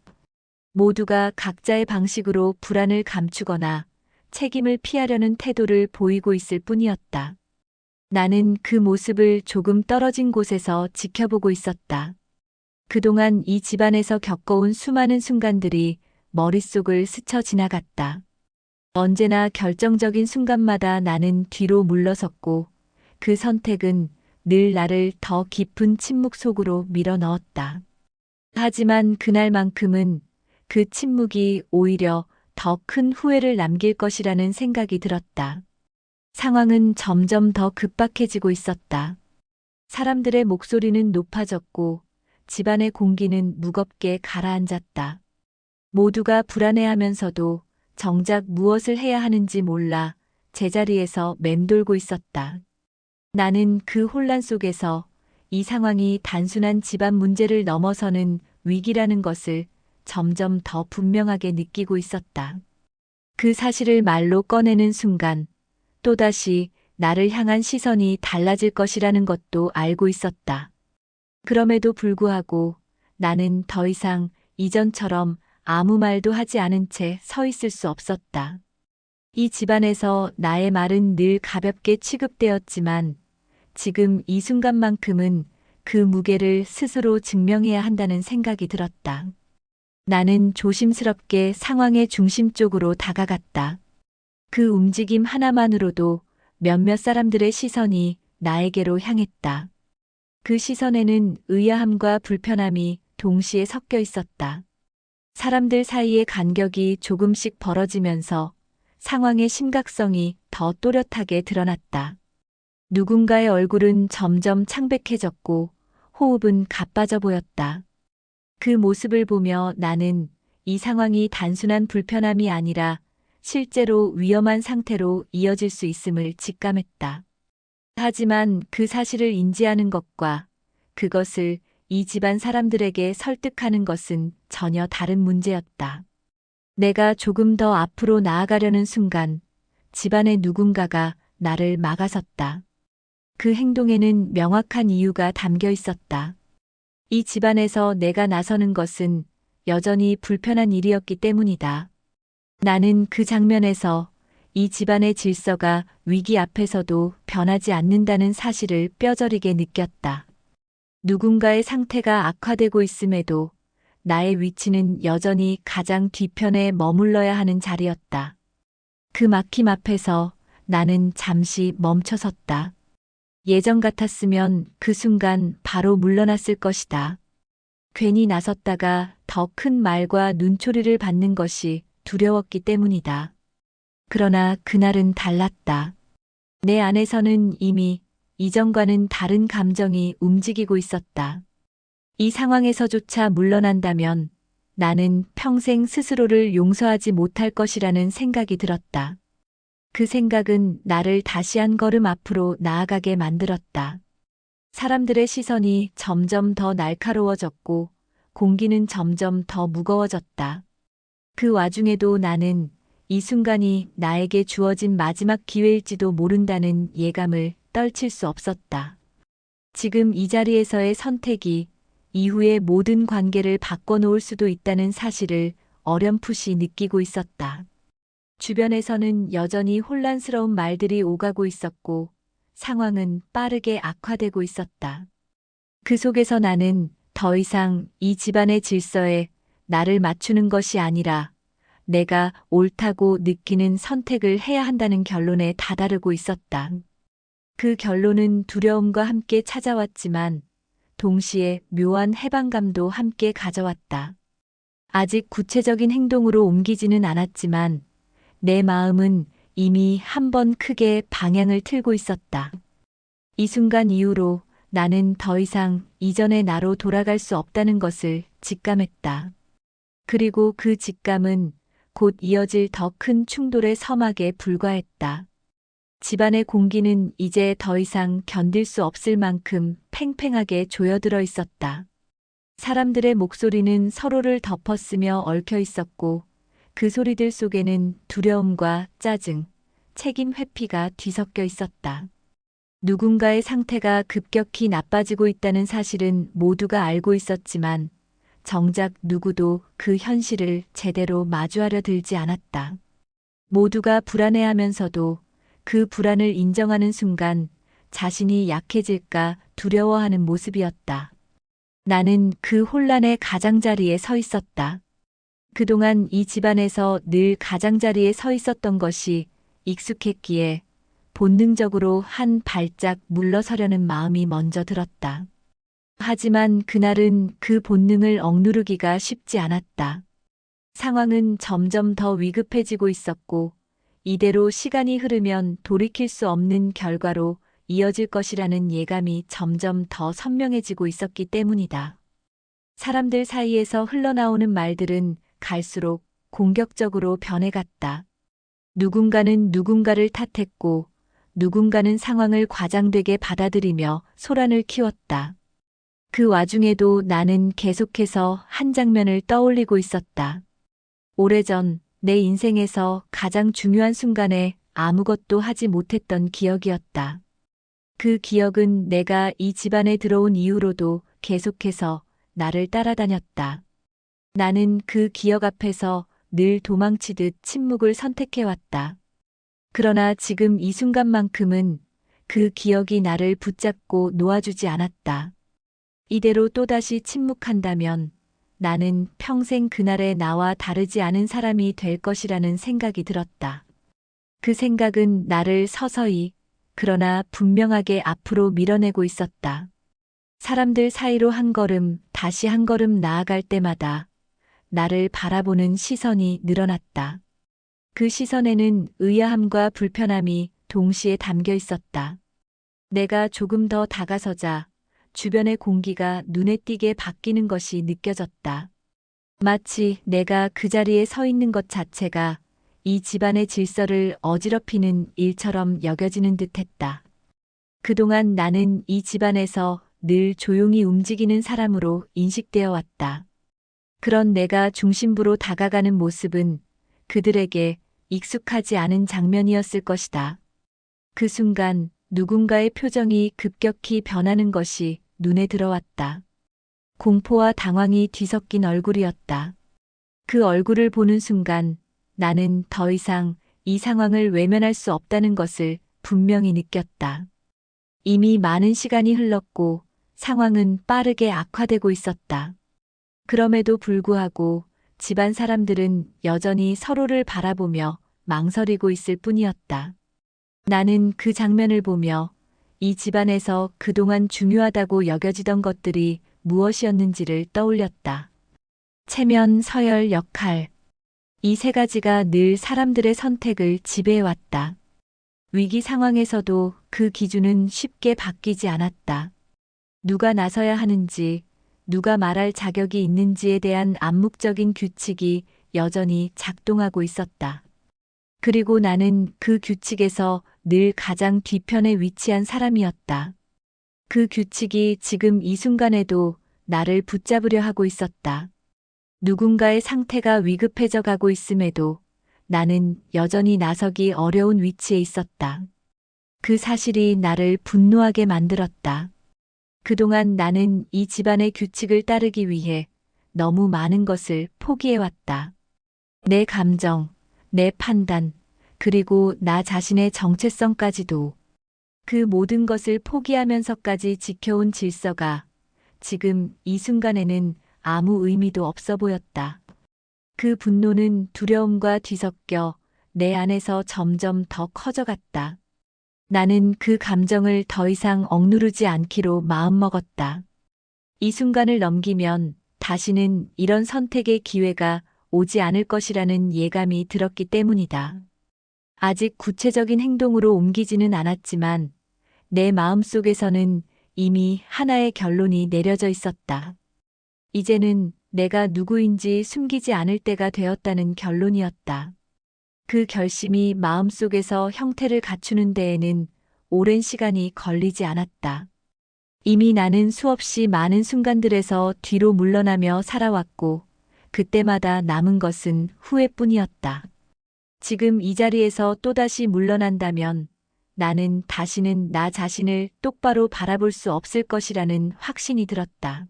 모두가 각자의 방식으로 불안을 감추거나 책임을 피하려는 태도를 보이고 있을 뿐이었다. 나는 그 모습을 조금 떨어진 곳에서 지켜보고 있었다. 그동안 이 집안에서 겪어온 수많은 순간들이 머릿속을 스쳐 지나갔다. 언제나 결정적인 순간마다 나는 뒤로 물러섰고 그 선택은 늘 나를 더 깊은 침묵 속으로 밀어 넣었다. 하지만 그날만큼은 그 침묵이 오히려 더 큰 후회를 남길 것이라는 생각이 들었다. 상황은 점점 더 급박해지고 있었다. 사람들의 목소리는 높아졌고 집안의 공기는 무겁게 가라앉았다. 모두가 불안해하면서도 정작 무엇을 해야 하는지 몰라 제자리에서 맴돌고 있었다. 나는 그 혼란 속에서 이 상황이 단순한 집안 문제를 넘어서는 위기라는 것을 점점 더 분명하게 느끼고 있었다. 그 사실을 말로 꺼내는 순간 또다시 나를 향한 시선이 달라질 것이라는 것도 알고 있었다. 그럼에도 불구하고 나는 더 이상 이전처럼 아무 말도 하지 않은 채 서 있을 수 없었다. 이 집안에서 나의 말은 늘 가볍게 취급되었지만 지금 이 순간만큼은 그 무게를 스스로 증명해야 한다는 생각이 들었다. 나는 조심스럽게 상황의 중심 쪽으로 다가갔다. 그 움직임 하나만으로도 몇몇 사람들의 시선이 나에게로 향했다. 그 시선에는 의아함과 불편함이 동시에 섞여 있었다. 사람들 사이의 간격이 조금씩 벌어지면서 상황의 심각성이 더 또렷하게 드러났다. 누군가의 얼굴은 점점 창백해졌고 호흡은 가빠져 보였다. 그 모습을 보며 나는 이 상황이 단순한 불편함이 아니라 실제로 위험한 상태로 이어질 수 있음을 직감했다. 하지만 그 사실을 인지하는 것과 그것을 이 집안 사람들에게 설득하는 것은 전혀 다른 문제였다. 내가 조금 더 앞으로 나아가려는 순간 집안의 누군가가 나를 막아섰다. 그 행동에는 명확한 이유가 담겨 있었다. 이 집안에서 내가 나서는 것은 여전히 불편한 일이었기 때문이다. 나는 그 장면에서 이 집안의 질서가 위기 앞에서도 변하지 않는다는 사실을 뼈저리게 느꼈다. 누군가의 상태가 악화되고 있음에도 나의 위치는 여전히 가장 뒤편에 머물러야 하는 자리였다. 그 막힘 앞에서 나는 잠시 멈춰섰다. 예전 같았으면 그 순간 바로 물러났을 것이다. 괜히 나섰다가 더 큰 말과 눈초리를 받는 것이 두려웠기 때문이다. 그러나 그날은 달랐다. 내 안에서는 이미 이전과는 다른 감정이 움직이고 있었다. 이 상황에서조차 물러난다면 나는 평생 스스로를 용서하지 못할 것이라는 생각이 들었다. 그 생각은 나를 다시 한 걸음 앞으로 나아가게 만들었다. 사람들의 시선이 점점 더 날카로워졌고 공기는 점점 더 무거워졌다. 그 와중에도 나는 이 순간이 나에게 주어진 마지막 기회일지도 모른다는 예감을 떨칠 수 없었다. 지금 이 자리에서의 선택이 이후의 모든 관계를 바꿔놓을 수도 있다는 사실을 어렴풋이 느끼고 있었다. 주변에서는 여전히 혼란스러운 말들이 오가고 있었고 상황은 빠르게 악화되고 있었다. 그 속에서 나는 더 이상 이 집안의 질서에 나를 맞추는 것이 아니라 내가 옳다고 느끼는 선택을 해야 한다는 결론에 다다르고 있었다. 그 결론은 두려움과 함께 찾아왔지만 동시에 묘한 해방감도 함께 가져왔다. 아직 구체적인 행동으로 옮기지는 않았지만 내 마음은 이미 한 번 크게 방향을 틀고 있었다. 이 순간 이후로 나는 더 이상 이전의 나로 돌아갈 수 없다는 것을 직감했다. 그리고 그 직감은 곧 이어질 더 큰 충돌의 서막에 불과했다. 집안의 공기는 이제 더 이상 견딜 수 없을 만큼 팽팽하게 조여들어 있었다. 사람들의 목소리는 서로를 덮었으며 얽혀 있었고 그 소리들 속에는 두려움과 짜증, 책임 회피가 뒤섞여 있었다. 누군가의 상태가 급격히 나빠지고 있다는 사실은 모두가 알고 있었지만 정작 누구도 그 현실을 제대로 마주하려 들지 않았다. 모두가 불안해하면서도 그 불안을 인정하는 순간 자신이 약해질까 두려워하는 모습이었다. 나는 그 혼란의 가장자리에 서 있었다. 그동안 이 집안에서 늘 가장자리에 서 있었던 것이 익숙했기에 본능적으로 한 발짝 물러서려는 마음이 먼저 들었다. 하지만 그날은 그 본능을 억누르기가 쉽지 않았다. 상황은 점점 더 위급해지고 있었고 이대로 시간이 흐르면 돌이킬 수 없는 결과로 이어질 것이라는 예감이 점점 더 선명해지고 있었기 때문이다. 사람들 사이에서 흘러나오는 말들은 갈수록 공격적으로 변해갔다. 누군가는 누군가를 탓했고 누군가는 상황을 과장되게 받아들이며 소란을 키웠다. 그 와중에도 나는 계속해서 한 장면을 떠올리고 있었다. 오래전 내 인생에서 가장 중요한 순간에 아무것도 하지 못했던 기억이었다. 그 기억은 내가 이 집안에 들어온 이후로도 계속해서 나를 따라다녔다. 나는 그 기억 앞에서 늘 도망치듯 침묵을 선택해왔다. 그러나 지금 이 순간만큼은 그 기억이 나를 붙잡고 놓아주지 않았다. 이대로 또다시 침묵한다면 나는 평생 그날의 나와 다르지 않은 사람이 될 것이라는 생각이 들었다. 그 생각은 나를 서서히 그러나 분명하게 앞으로 밀어내고 있었다. 사람들 사이로 한 걸음, 다시 한 걸음 나아갈 때마다 나를 바라보는 시선이 늘어났다. 그 시선에는 의아함과 불편함이 동시에 담겨 있었다. 내가 조금 더 다가서자 주변의 공기가 눈에 띄게 바뀌는 것이 느껴졌다. 마치 내가 그 자리에 서 있는 것 자체가 이 집안의 질서를 어지럽히는 일처럼 여겨지는 듯했다. 그동안 나는 이 집안에서 늘 조용히 움직이는 사람으로 인식되어 왔다. 그런 내가 중심부로 다가가는 모습은 그들에게 익숙하지 않은 장면이었을 것이다. 그 순간 누군가의 표정이 급격히 변하는 것이 눈에 들어왔다. 공포와 당황이 뒤섞인 얼굴이었다. 그 얼굴을 보는 순간 나는 더 이상 이 상황을 외면할 수 없다는 것을 분명히 느꼈다. 이미 많은 시간이 흘렀고 상황은 빠르게 악화되고 있었다. 그럼에도 불구하고 집안 사람들은 여전히 서로를 바라보며 망설이고 있을 뿐이었다. 나는 그 장면을 보며 이 집안에서 그동안 중요하다고 여겨지던 것들이 무엇이었는지를 떠올렸다. 체면, 서열, 역할. 이 세 가지가 늘 사람들의 선택을 지배해왔다. 위기 상황에서도 그 기준은 쉽게 바뀌지 않았다. 누가 나서야 하는지, 누가 말할 자격이 있는지에 대한 암묵적인 규칙이 여전히 작동하고 있었다. 그리고 나는 그 규칙에서 늘 가장 뒤편에 위치한 사람이었다. 그 규칙이 지금 이 순간에도 나를 붙잡으려 하고 있었다. 누군가의 상태가 위급해져 가고 있음에도 나는 여전히 나서기 어려운 위치에 있었다. 그 사실이 나를 분노하게 만들었다. 그동안 나는 이 집안의 규칙을 따르기 위해 너무 많은 것을 포기해왔다. 내 감정, 내 판단, 그리고 나 자신의 정체성까지도. 그 모든 것을 포기하면서까지 지켜온 질서가 지금 이 순간에는 아무 의미도 없어 보였다. 그 분노는 두려움과 뒤섞여 내 안에서 점점 더 커져갔다. 나는 그 감정을 더 이상 억누르지 않기로 마음먹었다. 이 순간을 넘기면 다시는 이런 선택의 기회가 오지 않을 것이라는 예감이 들었기 때문이다. 아직 구체적인 행동으로 옮기지는 않았지만 내 마음속에서는 이미 하나의 결론이 내려져 있었다. 이제는 내가 누구인지 숨기지 않을 때가 되었다는 결론이었다. 그 결심이 마음속에서 형태를 갖추는 데에는 오랜 시간이 걸리지 않았다. 이미 나는 수없이 많은 순간들에서 뒤로 물러나며 살아왔고 그때마다 남은 것은 후회뿐이었다. 지금 이 자리에서 또다시 물러난다면 나는 다시는 나 자신을 똑바로 바라볼 수 없을 것이라는 확신이 들었다.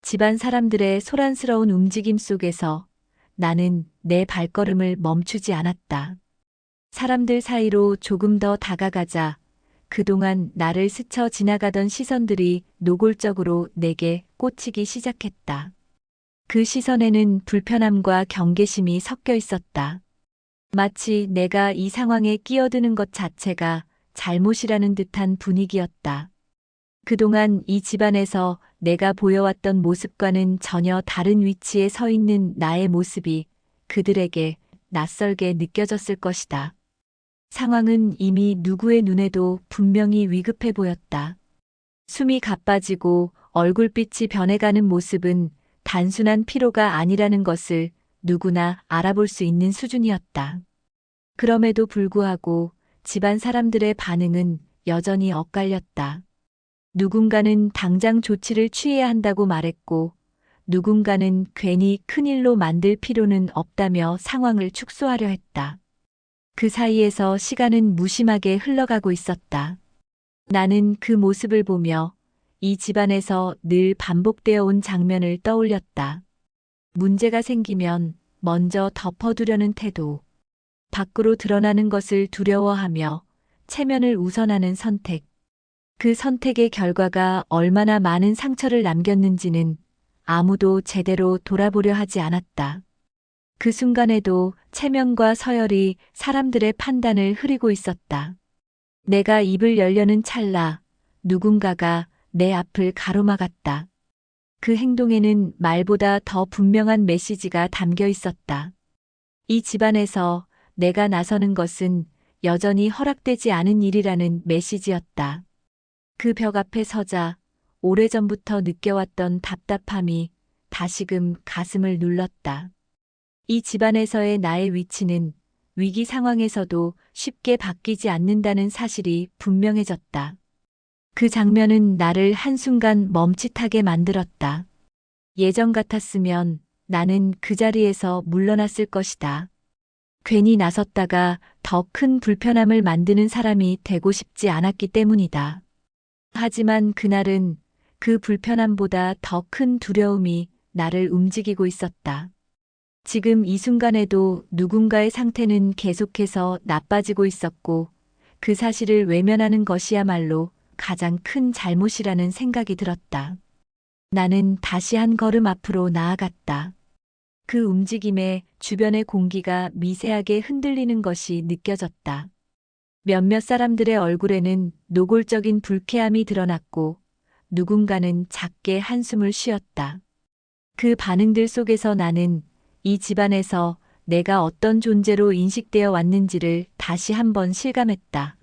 집안 사람들의 소란스러운 움직임 속에서 나는 내 발걸음을 멈추지 않았다. 사람들 사이로 조금 더 다가가자 그동안 나를 스쳐 지나가던 시선들이 노골적으로 내게 꽂히기 시작했다. 그 시선에는 불편함과 경계심이 섞여 있었다. 마치 내가 이 상황에 끼어드는 것 자체가 잘못이라는 듯한 분위기였다. 그동안 이 집안에서 내가 보여왔던 모습과는 전혀 다른 위치에 서 있는 나의 모습이 그들에게 낯설게 느껴졌을 것이다. 상황은 이미 누구의 눈에도 분명히 위급해 보였다. 숨이 가빠지고 얼굴빛이 변해가는 모습은 단순한 피로가 아니라는 것을 누구나 알아볼 수 있는 수준이었다. 그럼에도 불구하고 집안 사람들의 반응은 여전히 엇갈렸다. 누군가는 당장 조치를 취해야 한다고 말했고, 누군가는 괜히 큰일로 만들 필요는 없다며 상황을 축소하려 했다. 그 사이에서 시간은 무심하게 흘러가고 있었다. 나는 그 모습을 보며 이 집안에서 늘 반복되어 온 장면을 떠올렸다. 문제가 생기면 먼저 덮어두려는 태도, 밖으로 드러나는 것을 두려워하며 체면을 우선하는 선택. 그 선택의 결과가 얼마나 많은 상처를 남겼는지는 아무도 제대로 돌아보려 하지 않았다. 그 순간에도 체면과 서열이 사람들의 판단을 흐리고 있었다. 내가 입을 열려는 찰나 누군가가 내 앞을 가로막았다. 그 행동에는 말보다 더 분명한 메시지가 담겨 있었다. 이 집안에서 내가 나서는 것은 여전히 허락되지 않은 일이라는 메시지였다. 그 벽 앞에 서자 오래전부터 느껴왔던 답답함이 다시금 가슴을 눌렀다. 이 집안에서의 나의 위치는 위기 상황에서도 쉽게 바뀌지 않는다는 사실이 분명해졌다. 그 장면은 나를 한순간 멈칫하게 만들었다. 예전 같았으면 나는 그 자리에서 물러났을 것이다. 괜히 나섰다가 더 큰 불편함을 만드는 사람이 되고 싶지 않았기 때문이다. 하지만 그날은 그 불편함보다 더 큰 두려움이 나를 움직이고 있었다. 지금 이 순간에도 누군가의 상태는 계속해서 나빠지고 있었고 그 사실을 외면하는 것이야말로 가장 큰 잘못이라는 생각이 들었다. 나는 다시 한 걸음 앞으로 나아갔다. 그 움직임에 주변의 공기가 미세하게 흔들리는 것이 느껴졌다. 몇몇 사람들의 얼굴에는 노골적인 불쾌함이 드러났고 누군가는 작게 한숨을 쉬었다. 그 반응들 속에서 나는 이 집안에서 내가 어떤 존재로 인식되어 왔는지를 다시 한번 실감했다.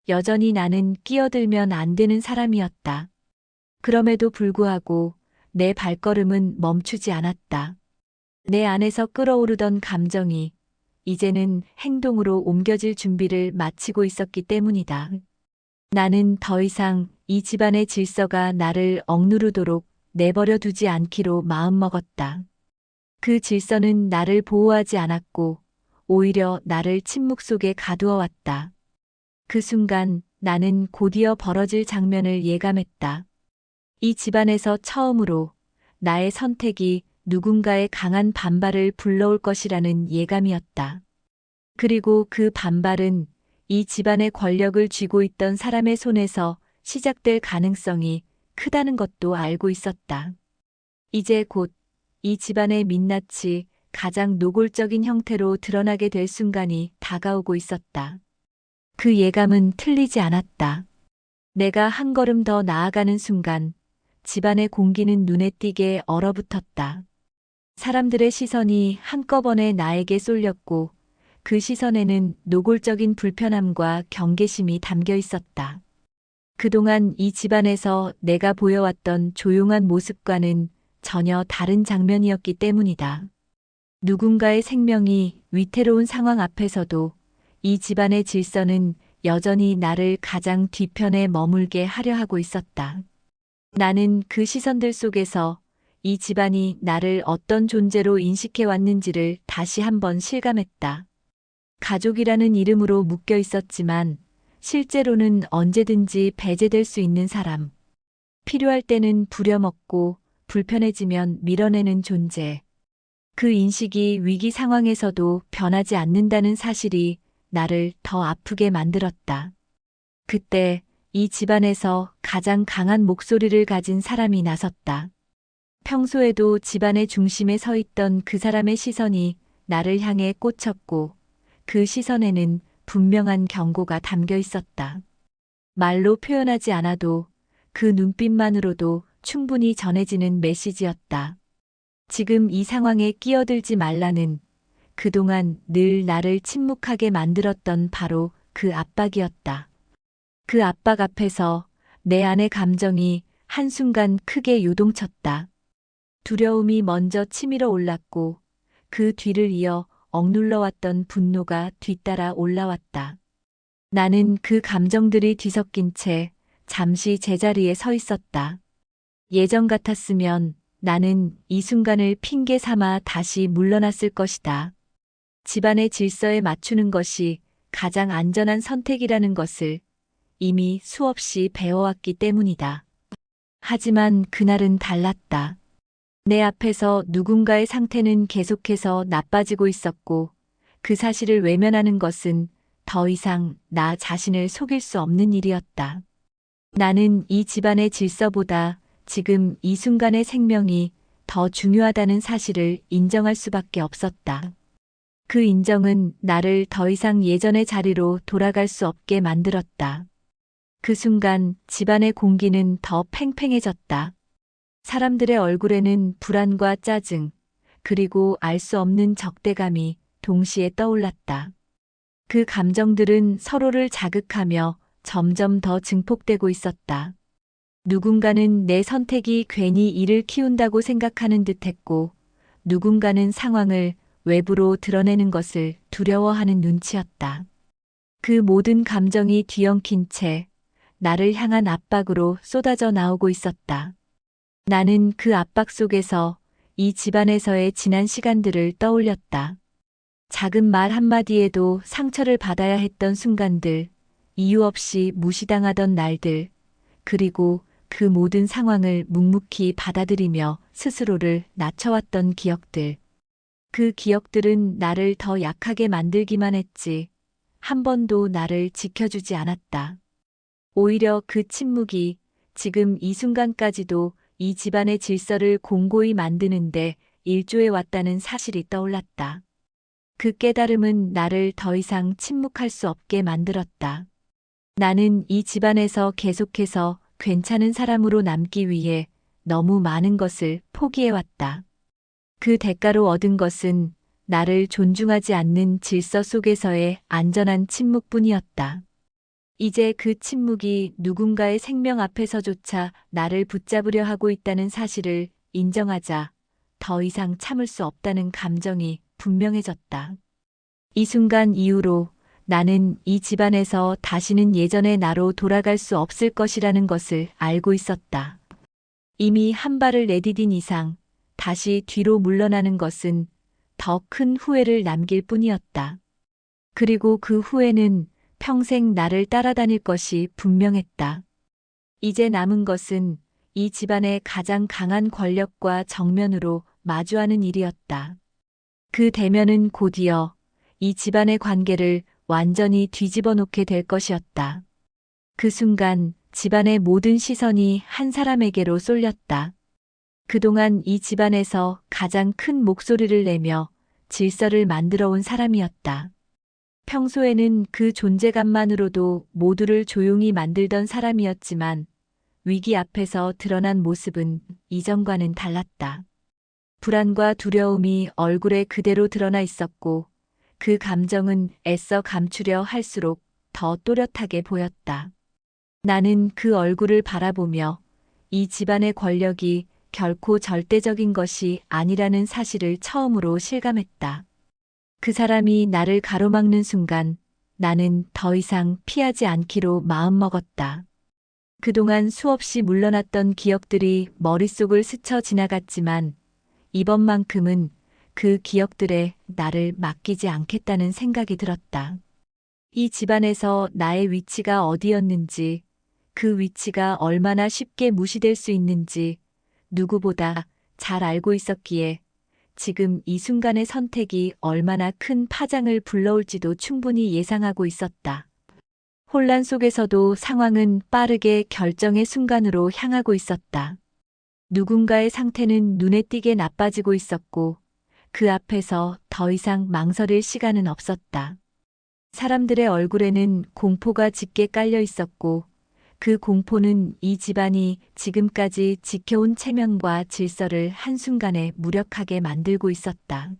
여전히 나는 끼어들면 안 되는 사람이었다. 그럼에도 불구하고 내 발걸음은 멈추지 않았다. 내 안에서 끓어오르던 감정이 이제는 행동으로 옮겨질 준비를 마치고 있었기 때문이다. 나는 더 이상 이 집안의 질서가 나를 억누르도록 내버려 두지 않기로 마음먹었다. 그 질서는 나를 보호하지 않았고 오히려 나를 침묵 속에 가두어 왔다. 그 순간 나는 곧이어 벌어질 장면을 예감했다. 이 집안에서 처음으로 나의 선택이 누군가의 강한 반발을 불러올 것이라는 예감이었다. 그리고 그 반발은 이 집안의 권력을 쥐고 있던 사람의 손에서 시작될 가능성이 크다는 것도 알고 있었다. 이제 곧 이 집안의 민낯이 가장 노골적인 형태로 드러나게 될 순간이 다가오고 있었다. 그 예감은 틀리지 않았다. 내가 한 걸음 더 나아가는 순간 집안의 공기는 눈에 띄게 얼어붙었다. 사람들의 시선이 한꺼번에 나에게 쏠렸고 그 시선에는 노골적인 불편함과 경계심이 담겨 있었다. 그동안 이 집안에서 내가 보여왔던 조용한 모습과는 전혀 다른 장면이었기 때문이다. 누군가의 생명이 위태로운 상황 앞에서도 이 집안의 질서는 여전히 나를 가장 뒤편에 머물게 하려 하고 있었다. 나는 그 시선들 속에서 이 집안이 나를 어떤 존재로 인식해 왔는지를 다시 한번 실감했다. 가족이라는 이름으로 묶여 있었지만 실제로는 언제든지 배제될 수 있는 사람. 필요할 때는 부려먹고 불편해지면 밀어내는 존재. 그 인식이 위기 상황에서도 변하지 않는다는 사실이 나를 더 아프게 만들었다. 그때 이 집안에서 가장 강한 목소리를 가진 사람이 나섰다. 평소에도 집안의 중심에 서 있던 그 사람의 시선이 나를 향해 꽂혔고 그 시선에는 분명한 경고가 담겨 있었다. 말로 표현하지 않아도 그 눈빛만으로도 충분히 전해지는 메시지였다. 지금 이 상황에 끼어들지 말라는, 그동안 늘 나를 침묵하게 만들었던 바로 그 압박이었다. 그 압박 앞에서 내 안의 감정이 한순간 크게 요동쳤다. 두려움이 먼저 치밀어 올랐고 그 뒤를 이어 억눌러왔던 분노가 뒤따라 올라왔다. 나는 그 감정들이 뒤섞인 채 잠시 제자리에 서 있었다. 예전 같았으면 나는 이 순간을 핑계 삼아 다시 물러났을 것이다. 집안의 질서에 맞추는 것이 가장 안전한 선택이라는 것을 이미 수없이 배워왔기 때문이다. 하지만 그날은 달랐다. 내 앞에서 누군가의 상태는 계속해서 나빠지고 있었고 그 사실을 외면하는 것은 더 이상 나 자신을 속일 수 없는 일이었다. 나는 이 집안의 질서보다 지금 이 순간의 생명이 더 중요하다는 사실을 인정할 수밖에 없었다. 그 인정은 나를 더 이상 예전의 자리로 돌아갈 수 없게 만들었다. 그 순간 집안의 공기는 더 팽팽해졌다. 사람들의 얼굴에는 불안과 짜증, 그리고 알 수 없는 적대감이 동시에 떠올랐다. 그 감정들은 서로를 자극하며 점점 더 증폭되고 있었다. 누군가는 내 선택이 괜히 이를 키운다고 생각하는 듯했고, 누군가는 상황을 외부로 드러내는 것을 두려워하는 눈치였다. 그 모든 감정이 뒤엉킨 채 나를 향한 압박으로 쏟아져 나오고 있었다. 나는 그 압박 속에서 이 집안에서의 지난 시간들을 떠올렸다. 작은 말 한마디에도 상처를 받아야 했던 순간들, 이유 없이 무시당하던 날들, 그리고 그 모든 상황을 묵묵히 받아들이며 스스로를 낮춰왔던 기억들. 그 기억들은 나를 더 약하게 만들기만 했지, 한 번도 나를 지켜주지 않았다. 오히려 그 침묵이 지금 이 순간까지도 이 집안의 질서를 공고히 만드는데 일조해 왔다는 사실이 떠올랐다. 그 깨달음은 나를 더 이상 침묵할 수 없게 만들었다. 나는 이 집안에서 계속해서 괜찮은 사람으로 남기 위해 너무 많은 것을 포기해왔다. 그 대가로 얻은 것은 나를 존중하지 않는 질서 속에서의 안전한 침묵뿐이었다. 이제 그 침묵이 누군가의 생명 앞에서조차 나를 붙잡으려 하고 있다는 사실을 인정하자 더 이상 참을 수 없다는 감정이 분명해졌다. 이 순간 이후로 나는 이 집안에서 다시는 예전의 나로 돌아갈 수 없을 것이라는 것을 알고 있었다. 이미 한 발을 내디딘 이상 다시 뒤로 물러나는 것은 더 큰 후회를 남길 뿐이었다. 그리고 그 후회는 평생 나를 따라다닐 것이 분명했다. 이제 남은 것은 이 집안의 가장 강한 권력과 정면으로 마주하는 일이었다. 그 대면은 곧이어 이 집안의 관계를 완전히 뒤집어 놓게 될 것이었다. 그 순간 집안의 모든 시선이 한 사람에게로 쏠렸다. 그동안 이 집안에서 가장 큰 목소리를 내며 질서를 만들어 온 사람이었다. 평소에는 그 존재감만으로도 모두를 조용히 만들던 사람이었지만 위기 앞에서 드러난 모습은 이전과는 달랐다. 불안과 두려움이 얼굴에 그대로 드러나 있었고 그 감정은 애써 감추려 할수록 더 또렷하게 보였다. 나는 그 얼굴을 바라보며 이 집안의 권력이 결코 절대적인 것이 아니라는 사실을 처음으로 실감했다. 그 사람이 나를 가로막는 순간 나는 더 이상 피하지 않기로 마음먹었다. 그동안 수없이 물러났던 기억들이 머릿속을 스쳐 지나갔지만 이번만큼은 그 기억들에 나를 맡기지 않겠다는 생각이 들었다. 이 집안에서 나의 위치가 어디였는지, 그 위치가 얼마나 쉽게 무시될 수 있는지 누구보다 잘 알고 있었기에 지금 이 순간의 선택이 얼마나 큰 파장을 불러올지도 충분히 예상하고 있었다. 혼란 속에서도 상황은 빠르게 결정의 순간으로 향하고 있었다. 누군가의 상태는 눈에 띄게 나빠지고 있었고 그 앞에서 더 이상 망설일 시간은 없었다. 사람들의 얼굴에는 공포가 짙게 깔려 있었고 그 공포는 이 집안이 지금까지 지켜온 체면과 질서를 한순간에 무력하게 만들고 있었다.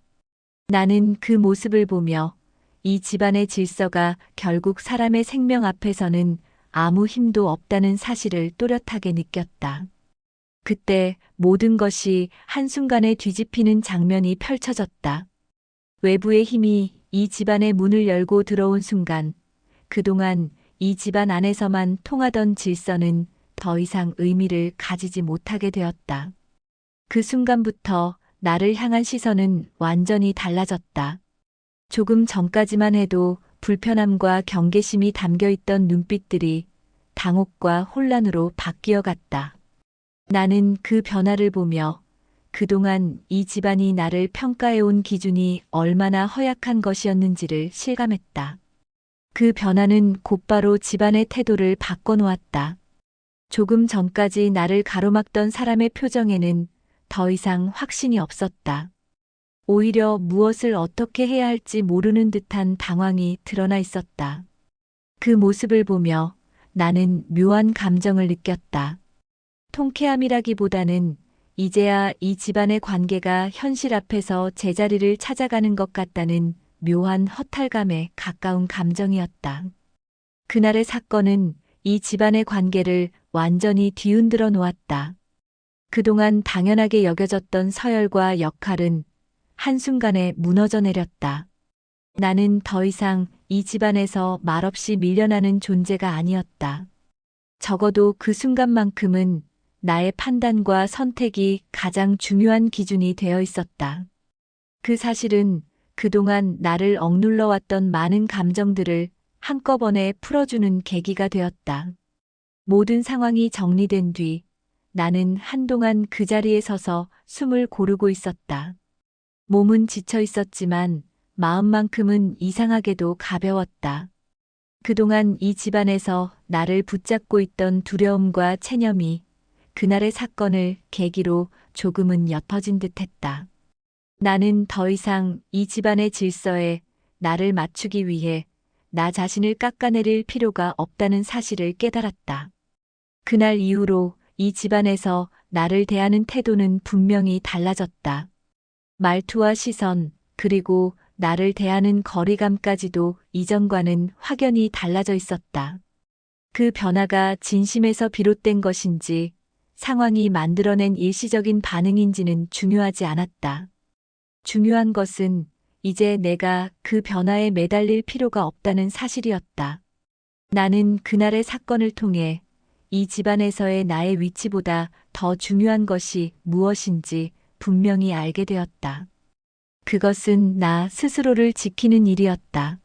나는 그 모습을 보며 이 집안의 질서가 결국 사람의 생명 앞에서는 아무 힘도 없다는 사실을 또렷하게 느꼈다. 그때 모든 것이 한순간에 뒤집히는 장면이 펼쳐졌다. 외부의 힘이 이 집안의 문을 열고 들어온 순간 그동안 이 집안 안에서만 통하던 질서는 더 이상 의미를 가지지 못하게 되었다. 그 순간부터 나를 향한 시선은 완전히 달라졌다. 조금 전까지만 해도 불편함과 경계심이 담겨 있던 눈빛들이 당혹과 혼란으로 바뀌어 갔다. 나는 그 변화를 보며 그동안 이 집안이 나를 평가해온 기준이 얼마나 허약한 것이었는지를 실감했다. 그 변화는 곧바로 집안의 태도를 바꿔놓았다. 조금 전까지 나를 가로막던 사람의 표정에는 더 이상 확신이 없었다. 오히려 무엇을 어떻게 해야 할지 모르는 듯한 당황이 드러나 있었다. 그 모습을 보며 나는 묘한 감정을 느꼈다. 통쾌함이라기보다는 이제야 이 집안의 관계가 현실 앞에서 제자리를 찾아가는 것 같다는 묘한 허탈감에 가까운 감정이었다. 그날의 사건은 이 집안의 관계를 완전히 뒤흔들어 놓았다. 그동안 당연하게 여겨졌던 서열과 역할은 한순간에 무너져 내렸다. 나는 더 이상 이 집안에서 말없이 밀려나는 존재가 아니었다. 적어도 그 순간만큼은 나의 판단과 선택이 가장 중요한 기준이 되어 있었다. 그 사실은 그동안 나를 억눌러 왔던 많은 감정들을 한꺼번에 풀어주는 계기가 되었다. 모든 상황이 정리된 뒤 나는 한동안 그 자리에 서서 숨을 고르고 있었다. 몸은 지쳐 있었지만 마음만큼은 이상하게도 가벼웠다. 그동안 이 집안에서 나를 붙잡고 있던 두려움과 체념이 그날의 사건을 계기로 조금은 옅어진 듯했다. 나는 더 이상 이 집안의 질서에 나를 맞추기 위해 나 자신을 깎아내릴 필요가 없다는 사실을 깨달았다. 그날 이후로 이 집안에서 나를 대하는 태도는 분명히 달라졌다. 말투와 시선, 그리고 나를 대하는 거리감까지도 이전과는 확연히 달라져 있었다. 그 변화가 진심에서 비롯된 것인지 상황이 만들어낸 일시적인 반응인지는 중요하지 않았다. 중요한 것은 이제 내가 그 변화에 매달릴 필요가 없다는 사실이었다. 나는 그날의 사건을 통해 이 집안에서의 나의 위치보다 더 중요한 것이 무엇인지 분명히 알게 되었다. 그것은 나 스스로를 지키는 일이었다.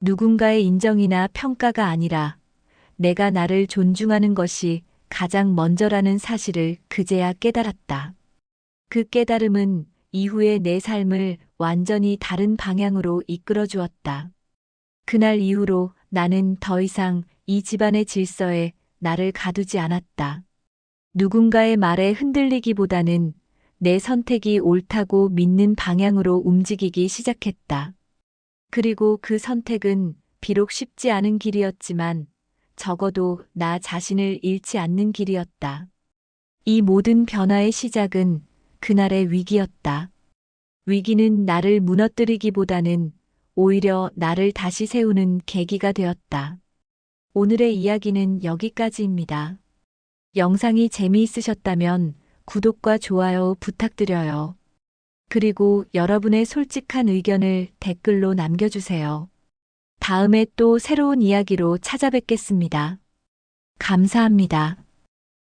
누군가의 인정이나 평가가 아니라 내가 나를 존중하는 것이 가장 먼저라는 사실을 그제야 깨달았다. 그 깨달음은 이후에 내 삶을 완전히 다른 방향으로 이끌어 주었다. 그날 이후로 나는 더 이상 이 집안의 질서에 나를 가두지 않았다. 누군가의 말에 흔들리기보다는 내 선택이 옳다고 믿는 방향으로 움직이기 시작했다. 그리고 그 선택은 비록 쉽지 않은 길이었지만 적어도 나 자신을 잃지 않는 길이었다. 이 모든 변화의 시작은 그날의 위기였다. 위기는 나를 무너뜨리기보다는 오히려 나를 다시 세우는 계기가 되었다. 오늘의 이야기는 여기까지입니다. 영상이 재미있으셨다면 구독과 좋아요 부탁드려요. 그리고 여러분의 솔직한 의견을 댓글로 남겨주세요. 다음에 또 새로운 이야기로 찾아뵙겠습니다. 감사합니다.